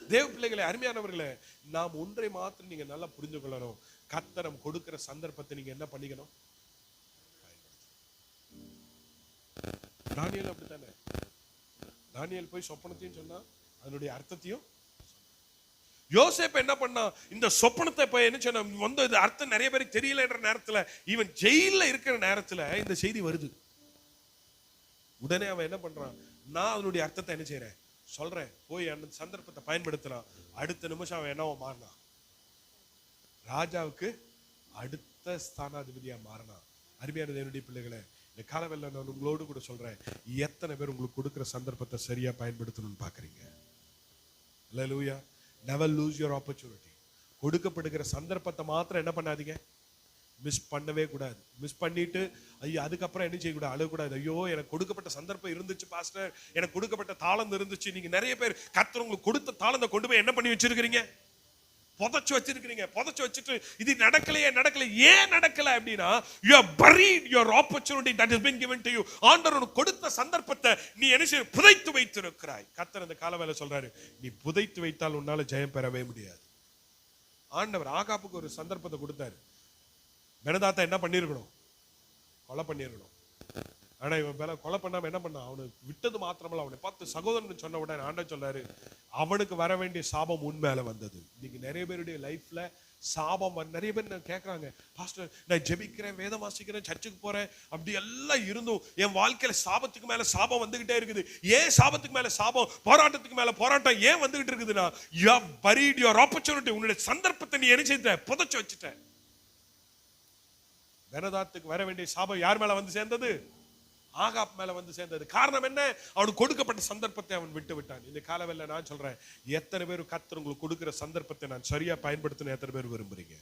தேவ பிள்ளைகளை, அருமையானவர்களே, நாம் ஒன்றை மாத்திரம் நீங்க நல்லா புரிந்து கொள்ளணும். கர்த்தர் கொடுக்கிற சந்தர்ப்பத்தை நீங்க என்ன பண்ணிக்கணும், தானியேல் அப்படித்தானே. தானியேல் போய் சொப்பனத்தையும் சொன்னா, அதனுடைய அர்த்தத்தையும். யோசேப்பு என்ன பண்ணா, இந்த சொப்பனத்தை போய் என்ன சொன்ன வந்து அர்த்தம் நிறைய பேருக்கு தெரியலன்ற நேரத்துல, இவன் ஜெயில இருக்கிற நேரத்துல இந்த செய்தி வருது. உடனே அவன் என்ன பண்றான், நான் அதனுடைய அர்த்தத்தை என்ன செய்யறேன் சொல்றேன், போய் அந்த சந்தர்ப்பத்தை பயன்படுத்துறான். அடுத்த நிமிஷம் அவன் என்னவோ மாறினான், ராஜாவுக்கு அடுத்த ஸ்தானாதிபதியா மாறினான். அருமையான தேவனுடைய பிள்ளைகளை, இந்த காலவெல்ல நான் உங்களோடு கூட சொல்றேன், எத்தனை பேர் உங்களுக்கு கொடுக்கிற சந்தர்ப்பத்தை சரியா பயன்படுத்தணும்னு பாக்குறீங்க? அல்லேலூயா. never lose your opportunity. கொடுக்கப்படுகிற சந்தர்ப்பத்தை மாத்திரம் என்ன பண்ணாதீங்க, மிஸ் பண்ணவே கூடாது. மிஸ் பண்ணிட்டு ஐயோ அதுக்கப்புறம் என்ன செய்யக்கூடாது, அழக்கூடாது. ஐயோ எனக்கு கொடுக்கப்பட்ட சந்தர்ப்பம் இருந்துச்சு பாஸ்டர், எனக்கு கொடுக்கப்பட்ட தாளம் இருந்துச்சு. நீங்க நிறைய பேர் கர்த்தர் உங்களுக்கு கொடுத்த தாளத்தை கொண்டு போய் என்ன பண்ணி வச்சிருக்கிறீங்க, புதைச்சு வச்சிருக்கிறீங்க. புதைச்சு வச்சுட்டு இது நடக்கலையே ஏன் நடக்கல அப்படின்னா, you have buried your opportunity that has been given to you. ஆண்டவர் கொடுத்த சந்தர்ப்பத்தை நீ என்ன செய்ய, புதைத்து வைத்திருக்கிறாய். கர்த்தர் அந்த காலவேளை சொல்றாரு, நீ புதைத்து வைத்தால் உன்னால ஜெயம் பெறவே முடியாது. ஆண்டவர் ஆகாப்புக்கு ஒரு சந்தர்ப்பத்தை கொடுத்தாரு. பெனதாத்தா என்ன பண்ணிருக்கணும், கொலை பண்ணிருக்கணும். ஆனா இவன் கொலை பண்ணாம என்ன பண்ணான், அவனுக்கு விட்டது மாத்திரமல்ல, அவனை பார்த்து சகோதரன் சொன்ன உடனே ஆண்டவர் சொல்றாரு, அவனுக்கு வர வேண்டிய சாபம் உன் மேல வந்தது. இன்னைக்கு நிறைய பேருடைய லைஃப்ல சாபம் நிறைய பேர் கேட்கறாங்க, பாஸ்டர் நான் ஜெபிக்கிறேன், வேதம் வாசிக்கிறேன், சர்ச்சுக்கு போறேன், அப்படி எல்லாம் இருந்தும் என் வாழ்க்கையில சாபத்துக்கு மேல சாபம் வந்துகிட்டே இருக்குது. ஏன் சாபத்துக்கு மேல சாபம், போராட்டத்துக்கு மேல போராட்டம் ஏன் வந்துகிட்டு இருக்குதுன்னா, you have buried your opportunity. உன்னுடைய சந்தர்ப்பத்தை நீ என்ன செய்த, புதைச்சு வச்சுட்ட. பெனதாத்துக்கு வர வேண்டிய சாபம் யார் மேல வந்து சேர்ந்தது, ஆகாப் மேல வந்து சேர்ந்தது. காரணம் என்ன, அவனுக்கு கொடுக்கப்பட்ட சந்தர்ப்பத்தை அவன் விட்டு விட்டான். இந்த காலவெல்ல நான் சொல்றேன், எத்தனை பேர் கர்த்தர் உங்களுக்கு கொடுக்கிற சந்தர்ப்பத்தை நான் சரியா பயன்படுத்தணும், எத்தனை பேர் விரும்புறீங்க?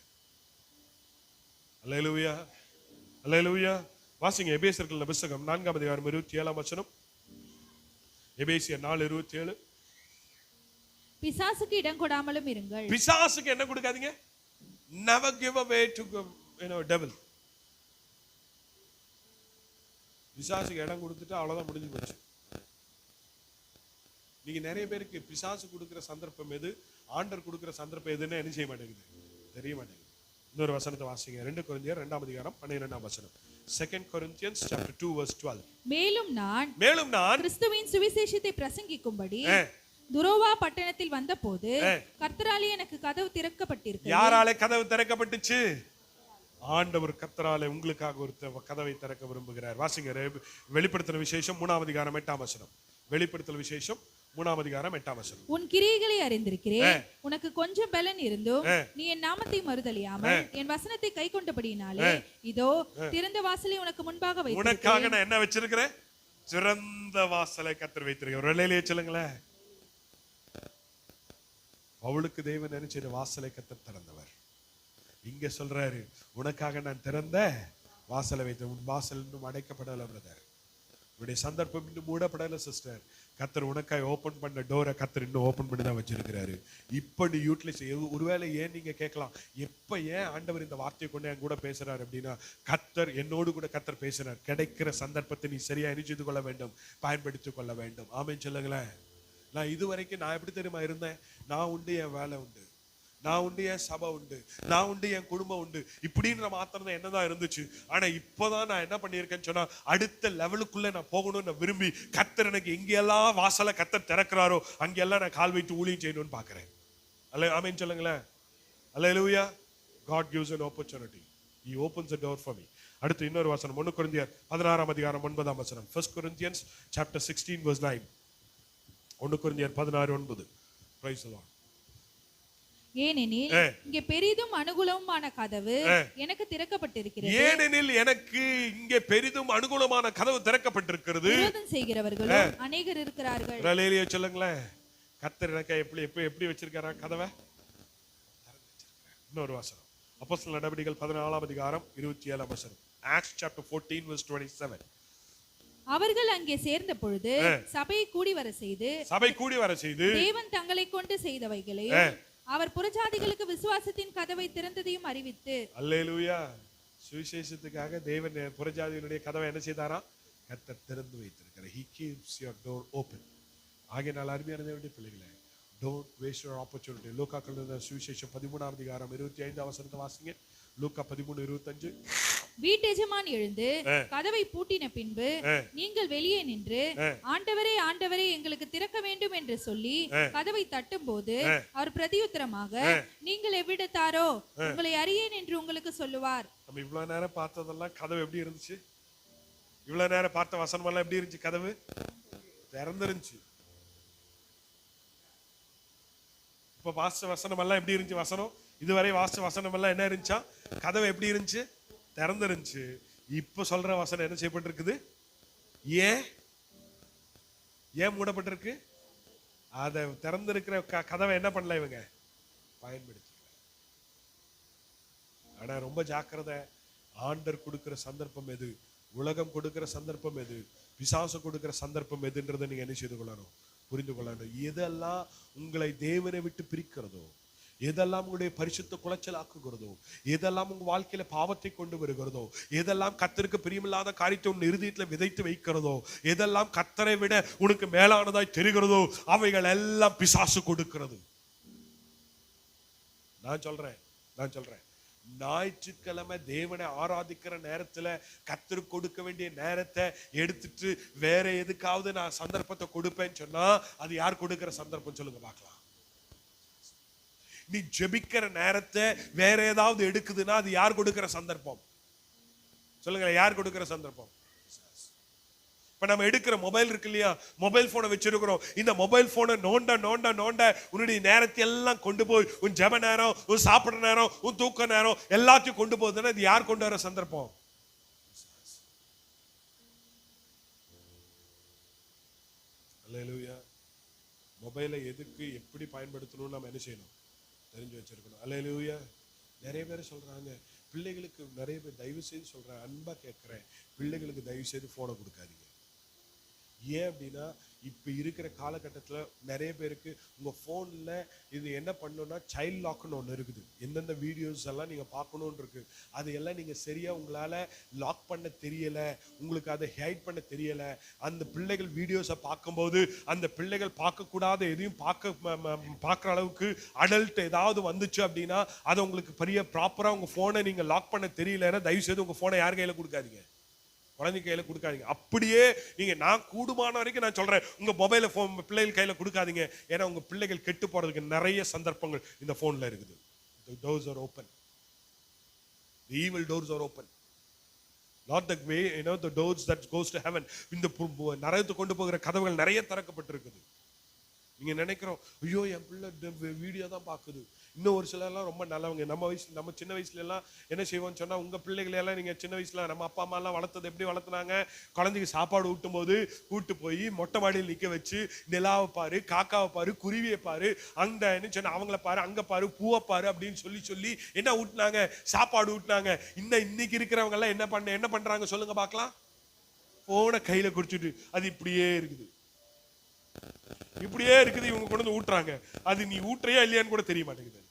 அல்லேலூயா, அல்லேலூயா. வாசிங்க எபேசியர்கள் புத்தகம் 4:27. எபேசியர் 4:27. பிசாசுக்கு இடம் கொடாமலும் இருங்கள். பிசாசுக்கு என்ன கொடுக்காதீங்க, never give away to devil. பிசாசுக்கு இடம் கொடுத்துட்டு அவ்வளவுதான், முடிஞ்சு போச்சு. நீங்க நிறைய பேருக்கு பிசாசு கொடுக்கிற சந்தர்ப்பம் எது, ஆண்டர் கொடுக்கிற சந்தர்ப்பம் எதுன்னு என்ன செய்ய மாட்டேங்குது, தெரிய மாட்டேங்குது. இன்னொரு வசனத்தை வாசிங்க, 2 கொரிந்தியர் 2:12. 2 Corinthians chapter 2 verse 12. மேலும் நான் கிறிஸ்துவின் சுவிசேஷத்தை பிரசங்கிக்கும்படி துரோவா பட்டணத்தில் வந்தபோது கர்த்தராலே எனக்கு கதவு திறக்கப்பட்டிருக்கு. யாராலே கதவு திறக்கப்பட்டுச்சு? ஆண்டவர் கர்த்தராலே உங்களுக்காக ஒரு கதவை திறக்க விரும்புகிறார். வாசிங்க வெளிப்படுத்தல் விசேஷம் 3:8. வெளிப்படுத்தல் விசேஷம் 3:8. உன் கிரியைகளை அறிந்திருக்கிறேன், உனக்கு கொஞ்சம் பலன் இருந்தும் நீ என் நாமத்தை மறுதலியாமல் என் வசனத்தை கை கொண்டபடியினாலே இதோ திறந்த வாசலை உனக்கு முன்பாக வைத்திருக்கிறேன். உனக்காக நான் என்ன வச்சிருக்கிறேன், திறந்த வாசலை கர்த்தர் வைத்திருக்கிறேன். ஒரு நிலையிலே சொல்லுங்களேன், அவளுக்கு தேவன் நினைச்ச வாசலை கர்த்தர் திறந்தவர். இங்க சொல்றாரு, உனக்காக நான் திறந்த வாசலை வைத்தேன். உன் வாசல் இன்னும் அடைக்கப்படல பிரதர், உன்னுடைய சந்தர்ப்பம் இன்னும் மூடப்படல சிஸ்டர். கர்த்தர் உனக்காக ஓபன் பண்ண டோரை கர்த்தர் இன்னும் ஓபன் பண்ணி தான் வச்சிருக்கிறாரு. இப்ப நீ யூட்டிலைஸ். ஒருவேளை ஏன் நீங்க கேட்கலாம், எப்ப ஏன் ஆண்டவர் இந்த வார்த்தையை கொண்டு என் கூட பேசுறாரு அப்படின்னா, கர்த்தர் என்னோடு கூட கர்த்தர் பேசுறார். கிடைக்கிற சந்தர்ப்பத்தை நீ சரியா அறிஞ்சு கொள்ள வேண்டும், பயன்படுத்திக் கொள்ள வேண்டும். ஆமென் சொல்லுங்களேன். நான் இதுவரைக்கும் நான் எப்படி தெரியுமா இருந்தேன், நான் உண்டு என் வேலை உண்டு. நான் உண்டு, என் சபை உண்டு, நான் உண்டு, என் குடும்பம் உண்டு இப்படின்ற மாத்திரம் தான் என்னதான் இருந்துச்சு. ஆனா இப்பதான் நான் என்ன பண்ணியிருக்கேன்னு சொன்னா, அடுத்த லெவலுக்குள்ள நான் போகணும்னு நான் விரும்பி, கர்த்தர் எனக்கு எங்கெல்லாம் வாசலை கர்த்தர் திறக்கிறாரோ அங்கெல்லாம் நான் கால் வைத்து ஊழியம் செய்யணும்னு பாக்குறேன். அல்ல ஆமென் சொல்லுங்களேன். அல்லேலூயா. God gives an opportunity. He opens the door for me. அடுத்து இன்னொரு வசனம் 1 கொரிந்தியர் 16ஆம் அதிகாரம் 9ஆம் வசனம். 1 Corinthians chapter 16 verse 9. 1 கொரிந்தியர் 16:9. Praise the Lord. ஏனெனில் இங்கே பெரிதும் அனுகூலமான கதவு எனக்கு திறக்கப்பட்டிருக்கிறது. ஏனெனில் எனக்கு இங்கே பெரிதும் அனுகூலமான கதவு திறக்கப்பட்டிருக்கிறது. விரோதம் செய்கிறவர்களும் அநேகர் இருக்கிறார்கள். அல்லேலூயா சொல்லுங்களேன். கர்த்தர் எனக்கு எப்படி வச்சிருக்காரா கதவை? இன்னொரு வசனம் அப்போஸ்தலர் நடவடிக்கைகள் 14ஆம் அதிகாரம் 27ஆம் வசனம். Acts chapter 14 verse 27. அவர்கள் அங்கே சேர்ந்த பொழுது சபையை கூடி வர செய்து தேவன் தங்களை கொண்டு செய்தவைகளையும் அவர் புறஜாதிகளுக்கு விசுவாசத்தின் கதவை திறந்ததையும் அறிவித்து. அல்லேலூயா. சுவிசேஷத்துக்காக தேவன் புறஜாதிகளுடைய கதவை என்ன செய்தாரா? கர்த்தர் திறந்து வைத்திருக்கிறார். He keeps your door open. ஆகையால் அருமையான தேவனுடைய பிள்ளைகளே, don't waste your opportunity. லூக்கா எழுதின சுவிசேஷம் 13ஆம் அதிகாரம் 25ஆம் வசனத்தை வாசிங்க. லூக்கா 13:25. வீட்டெஜமான் எழுந்து கதவை பூட்டின பின்பு நீங்கள் வெளியே நின்று ஆண்டவரே ஆண்டவரே எங்களுக்கு திறக்க வேண்டும் என்று சொல்லி கதவை தட்டும் போது அவர் பிரதியுத்தரமாக நீங்கள் எவ்விடத்தாரோ உங்களை அறியேன் என்று உங்களுக்கு சொல்லுவார். நம்ம இவ்வளவு நேரம் பார்த்ததெல்லாம் கதவு எப்படி இருந்துச்சு? இவ்வளவு நேரம் பார்த்த வசனம் எல்லாம் எப்படி இருந்துச்சு? கதவு திறந்துருந்துச்சு. இப்ப வாச வசனம் எல்லாம் எப்படி இருந்துச்சு? வசனம் இதுவரை வாச வசனம் எல்லாம் என்ன இருந்துச்சா? கதவு எப்படி இருந்துச்சு? திறந்துருந்துச்சு. இப்ப சொல்ற வசனம் என்ன செய்யப்பட்டிருக்குது? ஏன் மூடப்பட்டிருக்கு? அத திறந்திருக்கிற கதவை என்ன பண்ணல இவங்க? பயன்படுத்திக்கல. ஆனா ரொம்ப ஜாக்கிரதை. ஆண்டர் கொடுக்கிற சந்தர்ப்பம் எது, உலகம் கொடுக்கிற சந்தர்ப்பம் எது, பிசாசு கொடுக்கிற சந்தர்ப்பம் எதுன்றதை நீங்க என்ன செய்து கொள்ளணும், புரிந்து கொள்ளணும். எதெல்லாம் உங்களை தேவனை விட்டு பிரிக்கிறதோ, எதெல்லாம் உங்களுடைய பரிசுத்த குலைச்சல் ஆக்குகிறதோ, எதெல்லாம் உங்க வாழ்க்கையில பாவத்தை கொண்டு வருகிறதோ, எதெல்லாம் கர்த்தருக்கு பிரியமில்லாத காரியத்தை உன் இருதயத்துல விதைத்து வைக்கிறதோ, எதெல்லாம் கர்த்தரை விட உனக்கு மேலானதாய் தெரிகிறதோ, அவைகள் எல்லாம் பிசாசு கொடுக்கிறது. நான் சொல்றேன் ஞாயிற்றுக்கிழமை தேவனை ஆராதிக்கிற நேரத்துல கர்த்தருக்கு கொடுக்க வேண்டிய நேரத்தை எடுத்துட்டு வேற எதுக்காவது நான் சந்தர்ப்பத்தை கொடுப்பேன்னு சொன்னா அது யார் கொடுக்கிற சந்தர்ப்பம் சொல்லுங்க பார்க்கலாம். நீ ஜெபிக்கிற நேரத்தை வேற ஏதாவது எடுக்குதுன்னா அது யார் கொடுக்கிற சந்தர்ப்பம் சொல்லுங்க? யார் கொடுக்கிற சந்தர்ப்பம்? இப்ப நம்ம எடுக்கிற மொபைல் இருக்கு இல்லையா, மொபைல் போனை வச்சிருக்கிறோம். இந்த மொபைல் போனை நோண்ட நோண்ட நோண்ட உன்னுடைய நேரத்தை எல்லாம் கொண்டு போய் உன் ஜெப நேரம், உன் சாப்பிடுற நேரம், உன் தூக்க நேரம் எல்லாத்தையும் கொண்டு போகுதுன்னா இது யார் கொண்டு வர சந்தர்ப்பம்? அல்லேலூயா. மொபைலை எதுக்கு எப்படி பயன்படுத்தணும்னு நம்ம என்ன செய்யணும், தெரிஞ்சு வச்சிருக்கணும். அல்லேலூயா. நிறைய பேர் சொல்றாங்க, பிள்ளைகளுக்கு நிறைய பேர் தயவு செய்து சொல்றேன், அன்பா கேட்கிறேன், பிள்ளைகளுக்கு தயவு செய்து போனை கொடுக்காதீங்க. ஏன் அப்படின்னா இப்ப இருக்கிற காலகட்டத்தில் நிறைய பேருக்கு உங்க போன்ல இது என்ன பண்ணணும்னா சைல்ட் லாக்னு ஒன்று இருக்குது. எந்தெந்த வீடியோஸ் எல்லாம் நீங்க பார்க்கணும்னு இருக்கு, அதையெல்லாம் நீங்க சரியா உங்களால லாக் பண்ண தெரியல, உங்களுக்கு அதை ஹைட் பண்ண தெரியல. அந்த பிள்ளைகள் வீடியோஸை பார்க்கும்போது அந்த பிள்ளைகள் பார்க்கக்கூடாத எதையும் பார்க்குற அளவுக்கு அடல்ட் ஏதாவது வந்துச்சு அப்படின்னா அதை உங்களுக்கு பெரிய ப்ராப்பரா உங்க போனை நீங்க லாக் பண்ண தெரியலன்னா தயவு செய்து உங்க போனை யார் கையில கொடுக்காதீங்க, குழந்தை கையில கொடுக்காதீங்க. அப்படியே நீங்க நான் கூடுமான வரைக்கும் நான் சொல்றேன், உங்க மொபைல பிள்ளைகள் கையில கொடுக்காதீங்க. ஏன்னா உங்க பிள்ளைகள் கெட்டு போறதுக்கு நிறைய சந்தர்ப்பங்கள் இந்த போன்ல இருக்குது. The doors are open. The evil doors are open. Not the way, the doors that goes to heaven. இந்த நரகத்துக்கு கொண்டு போகிற கதவுகள் நிறைய திறக்கப்பட்டிருக்குது. நீங்க நினைக்கிறோம், ஐயோ என் பிள்ளை வீடியோ தான் பாக்குது. இன்னும் ஒரு சில எல்லாம் ரொம்ப நல்லவங்க. நம்ம சின்ன வயசுல எல்லாம் என்ன செய்வோம்னு சொன்னா, உங்க பிள்ளைகளை எல்லாம் நீங்க சின்ன வயசுல நம்ம அப்பா அம்மா எல்லாம் வளர்த்தது எப்படி வளர்த்துனாங்க? குழந்தைக்கு சாப்பாடு ஊட்டும் போது கூட்டு போய் மொட்டை மாடியில் நிக்க வச்சு நிலாவை பாரு, காக்காவை பாரு, குருவியை பாரு, அந்த என்ன சொன்ன அவங்கள பாரு, அங்க பாரு, பூவை பாரு அப்படின்னு சொல்லி என்ன ஊட்டினாங்க? சாப்பாடு ஊட்டினாங்க. இன்னைக்கு இருக்கிறவங்க எல்லாம் என்ன பண்றாங்க சொல்லுங்க பார்க்கலாம்? போன கையில குடிச்சிட்டு அது இப்படியே இருக்குது. இவங்க கொண்டு வந்து ஊட்டுறாங்க. அது நீ ஊட்டுறியா இல்லையான்னு கூட தெரிய மாட்டேங்குது.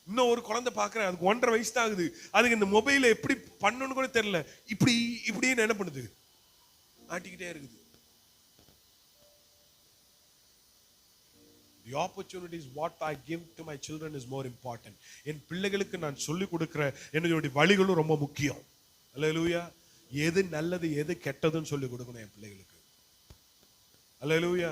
இன்னும் ஒரு குழந்தை பாக்குறேன், அதுக்கு 1.5 வயசு தான் ஆகுது. அதுக்கு இந்த மொபைல எப்படி பண்ணணும்னு கூட தெரியல. இப்படின்னு என்ன பண்ணுது, ஆட்டிக்கிட்டே இருக்குது. The opportunities what I give to my children is more important. என் பிள்ளைகளுக்கு நான் சொல்லி கொடுக்கிற என்னுடைய வழிகளும் ரொம்ப முக்கியம். அல்லேலூயா. எது நல்லது எது கெட்டதுன்னு சொல்லி கொடுக்கணும் என் பிள்ளைகளுக்கு. அல்லேலூயா.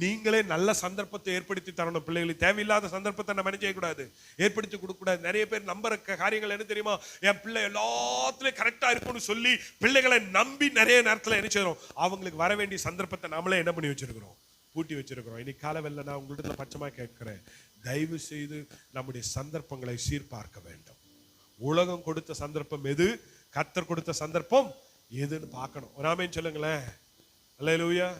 நீங்களே நல்ல சந்தர்ப்பத்தை ஏற்படுத்தி தரணும் பிள்ளைகளுக்கு. தேவையில்லாத சந்தர்ப்பத்தை நம்ம என்ன செய்யக்கூடாது, ஏற்படுத்தி கொடுக்க கூடாது. நிறைய பேர் நம்புற காரியங்கள் என்ன தெரியுமா, என் பிள்ளை எல்லாத்துலயும் கரெக்டா இருக்கும்னு சொல்லி பிள்ளைகளை நம்பி நிறைய நேரத்துல என்ன செய்யறோம், அவங்களுக்கு வர வேண்டிய சந்தர்ப்பத்தை நாமளே என்ன பண்ணி வச்சிருக்கிறோம், பூட்டி வச்சிருக்கிறோம். இன்னைக்கு காலவெல்ல நான் உங்கள்கிட்ட பட்சமா கேட்கிறேன், தயவு செய்து நம்முடைய சந்தர்ப்பங்களை சீர்பார்க்க வேண்டும். உலகம் கொடுத்த சந்தர்ப்பம் எது, கர்த்தர் கொடுத்த சந்தர்ப்பம் எதுன்னு பார்க்கணும். ஒரு ஆமென் சொல்லுங்களேன். அல்லேலூயா.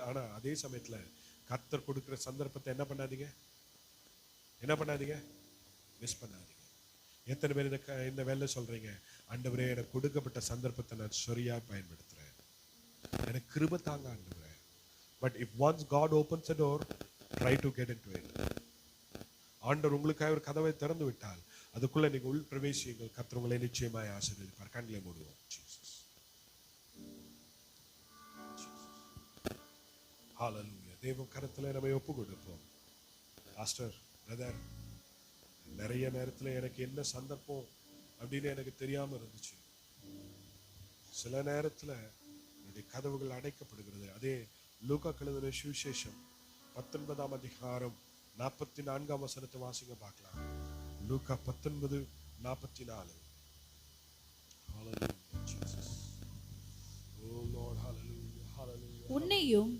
ஆனா அதே சமயத்துல கர்த்தர் கொடுக்கிற சந்தர்ப்பத்தை என்ன பண்ணாதீங்க, மிஸ் பண்ணாதீங்க. எத்தனை பேர் இந்த வேலை சொல்றீங்க, ஆண்டவரே எனக்கு கொடுக்கப்பட்ட சந்தர்ப்பத்தை நான் சரியா பயன்படுத்துறேன், எனக்கு கிருபை தாங்க ஆண்டவரே. But if once God opens a door, try to get into it. ஆண்டவர் உங்களுக்காக ஒரு கதவை திறந்து விட்டால் அதுக்குள்ள நீங்க உள் பிரவேசியுங்கள். கர்த்தர் உங்களை நிச்சயமாய் ஆசீர்வதிப்பார். கண்களை மூடுவோம். ஹalleluya. தேவ கரத்துல நம்ம ஒப்பு கொடுப்போம். பாஸ்டர் பிரதர், நிறைய நேரத்துல எனக்கு என்ன சந்தர்ப்பம் அப்படின்னு எனக்கு தெரியாம இருந்துச்சு. சில நேரத்துல என்னுடைய கதவுகள் அடைக்கப்படுகிறது. அதே லூக்கா எழுதின சுவிசேஷம் 19ஆம் அதிகாரம் 44ஆம் வசனத்தை வாசிங்க பார்க்கலாம். லூக்கா 19:44. Hallelujah Jesus. Oh Lord, hallelujah, hallelujah. உன்னையும்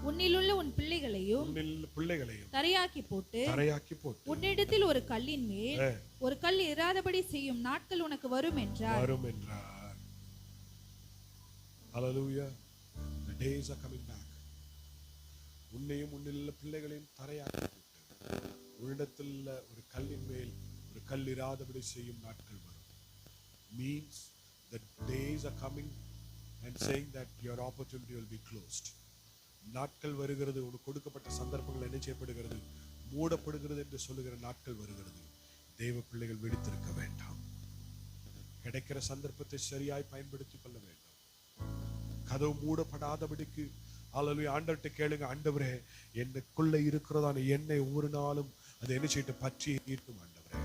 உன்னிலுள்ள உன் பிள்ளைகளையும் தரையாக்கி போட்டு உன்னிடத்தில் ஒரு கல்லின் மேல் ஒரு கல் இராதபடி செய்யும் நாட்கள் உனக்கு வரும் என்றார். Hallelujah. The days are coming back. உன்னையும் உன்னிலுள்ள பிள்ளைகளையும் தரையாக்கி போட்டு உன்னிடத்தில் ஒரு கல்லின் மேல் ஒரு கல் இராதபடி செய்யும் நாட்கள் வரும். Means the days are coming and saying that your opportunity will be closed. நாட்கள் வருகிறது, உனக்கு கொடுக்கப்பட்ட சந்தர்ப்பங்கள் என்ன செய்யப்படுகிறது, மூடப்படுகிறது என்று சொல்லுகிற நாட்கள் வருகிறது. தேவ பிள்ளைகள் விழித்திருக்க வேண்டாம். கிடைக்கிற சந்தர்ப்பத்தை சரியாய் பயன்படுத்திக் கொள்ள வேண்டும். கதவு மூடப்படாதபடிக்கு ஹல்லேலூயா ஆண்டவர்கிட்ட கேளுங்க, ஆண்டவரே எனக்குள்ள இருக்கிறதான எண்ணெய் ஒவ்வொரு நாளும் அதை என்ன செய்யிட்டு பற்றி ஈர்க்கும். ஆண்டவரே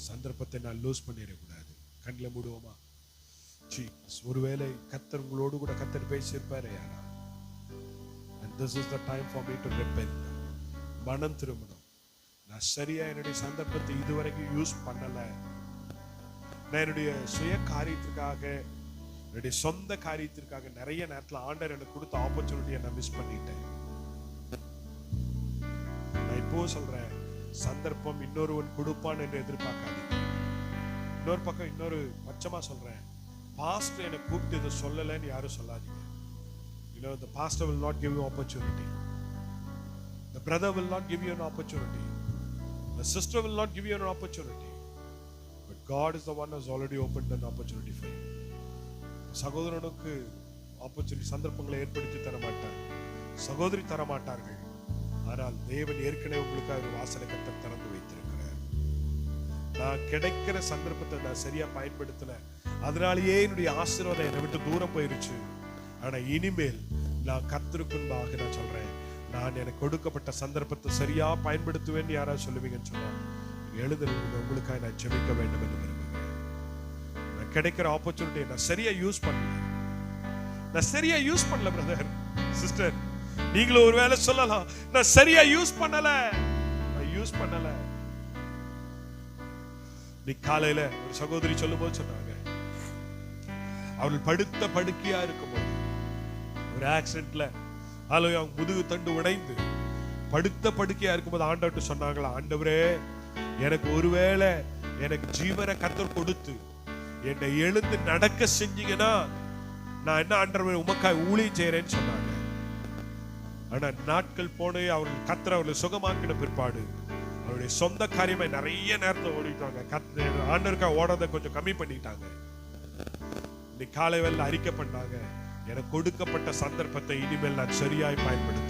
சந்தர்ப்பத்தை நான் லூஸ் பண்ணிடக்கூடாது. கண்ணில் மூடுவோமா? ஒருவேளை கர்த்தர் உங்களோடு கூட கர்த்தர் பேசியிருப்பாரே, and this is the time for me to repent. மனம் திரும்பணும். நான் சரியா என்னுடைய சந்தர்ப்பத்தை இதுவரைக்கும் யூஸ் பண்ணல. நான் என்னுடைய சுய காரியத்திற்காக, என்னுடைய சொந்த காரியத்திற்காக நிறைய நேரத்தில் ஆண்டவர் எனக்கு கொடுத்த ஆப்பர்ச்சுனிட்டியை நான் மிஸ் பண்ணிட்டேன். நான் இப்போ சொல்றேன், சந்தர்ப்பம் இன்னொருவன் கொடுப்பான் என்று எதிர்பார்க்காதீங்க. இன்னொரு பக்கம் இன்னொரு பட்சமா சொல்றேன், பாஸ்டர் என்னை கூப்பிட்டு இதை சொல்லலைன்னு யாரும் சொல்லாதீங்க. You know, the pastor will not give you opportunity. The brother will not give you an opportunity. The sister will not give you an opportunity. But God is the one who has already opened an opportunity for you. சகோதரனுக்கு opportunity சந்தர்ப்பங்களை ஏற்படுத்தி தர மாட்டார், சகோதரி தர மாட்டார்கள். ஆனால் தேவன் ஏற்கனவே உங்களுக்காக ஒரு வாசலை கர்த்தர் திறந்து வைத்திருக்கிறார். நான் கிடைக்கிற சந்தர்ப்பத்தை நான் சரியா பயன்படுத்தல, அதனாலேயே என்னுடைய ஆசீர்வாதம் என்னை விட்டு தூரம் போயிருச்சு. ஆனா இனிமேல் நான் கர்த்தருக்கு முன்பாக நான் சொல்றேன், நான் எனக்கு கொடுக்கப்பட்ட சந்தர்ப்பத்தை சரியா பயன்படுத்துவேன்னு யாராவது சொல்லுவீங்கன்னு சொன்னா எழுதுறவங்க உங்களுக்காக நான் ஜெபிக்க வேண்டும் என்று விரும்புகிறேன். நான் கிடைக்கிற ஆப்பர்ச்சுனிட்டியை நான் சரியா யூஸ் பண்ணல பிரதர் சிஸ்டர், நீங்களும் ஒரு வேளை சொல்லலாம், நான் சரியா யூஸ் பண்ணல. நீ காலையில ஒரு சகோதரி சொல்லும் போது சொன்னாங்க, அவர்கள் படுத்த படுக்கையா இருக்கும்போது ஒரு ஆக்சிடென்ட்ல அவங்க முதுகு தண்டு உடைந்து படுத்த படுக்கையா இருக்கும்போது ஆண்டவர்கிட்ட சொன்னாங்களா, ஆண்டவரே எனக்கு ஒருவேளை எனக்கு ஜீவனை கர்த்தர் கொடுத்து என்னை எழுந்து நடக்க செஞ்சீங்கன்னா நான் என்ன ஆண்டவரே உமக்காய் ஊழியம் செய்யறேன்னு சொன்னாங்க. ஆனா நாட்கள் போனே அவர்கள் கர்த்தர் அவர்களை சுகமாக்கின பிற்பாடு அவருடைய சொந்த காரியமா நிறைய நேரத்தை ஓடிட்டாங்க. ஆண்டவருக்காக ஓடுறதை கொஞ்சம் கம்மி பண்ணிட்டாங்க. காலை வேளை அறிக்கை பண்ணாங்க, எனக்கு கொடுக்கப்பட்ட சந்தர்ப்பத்தை இனிமேல் நான் சரியாய் பயன்படுத்த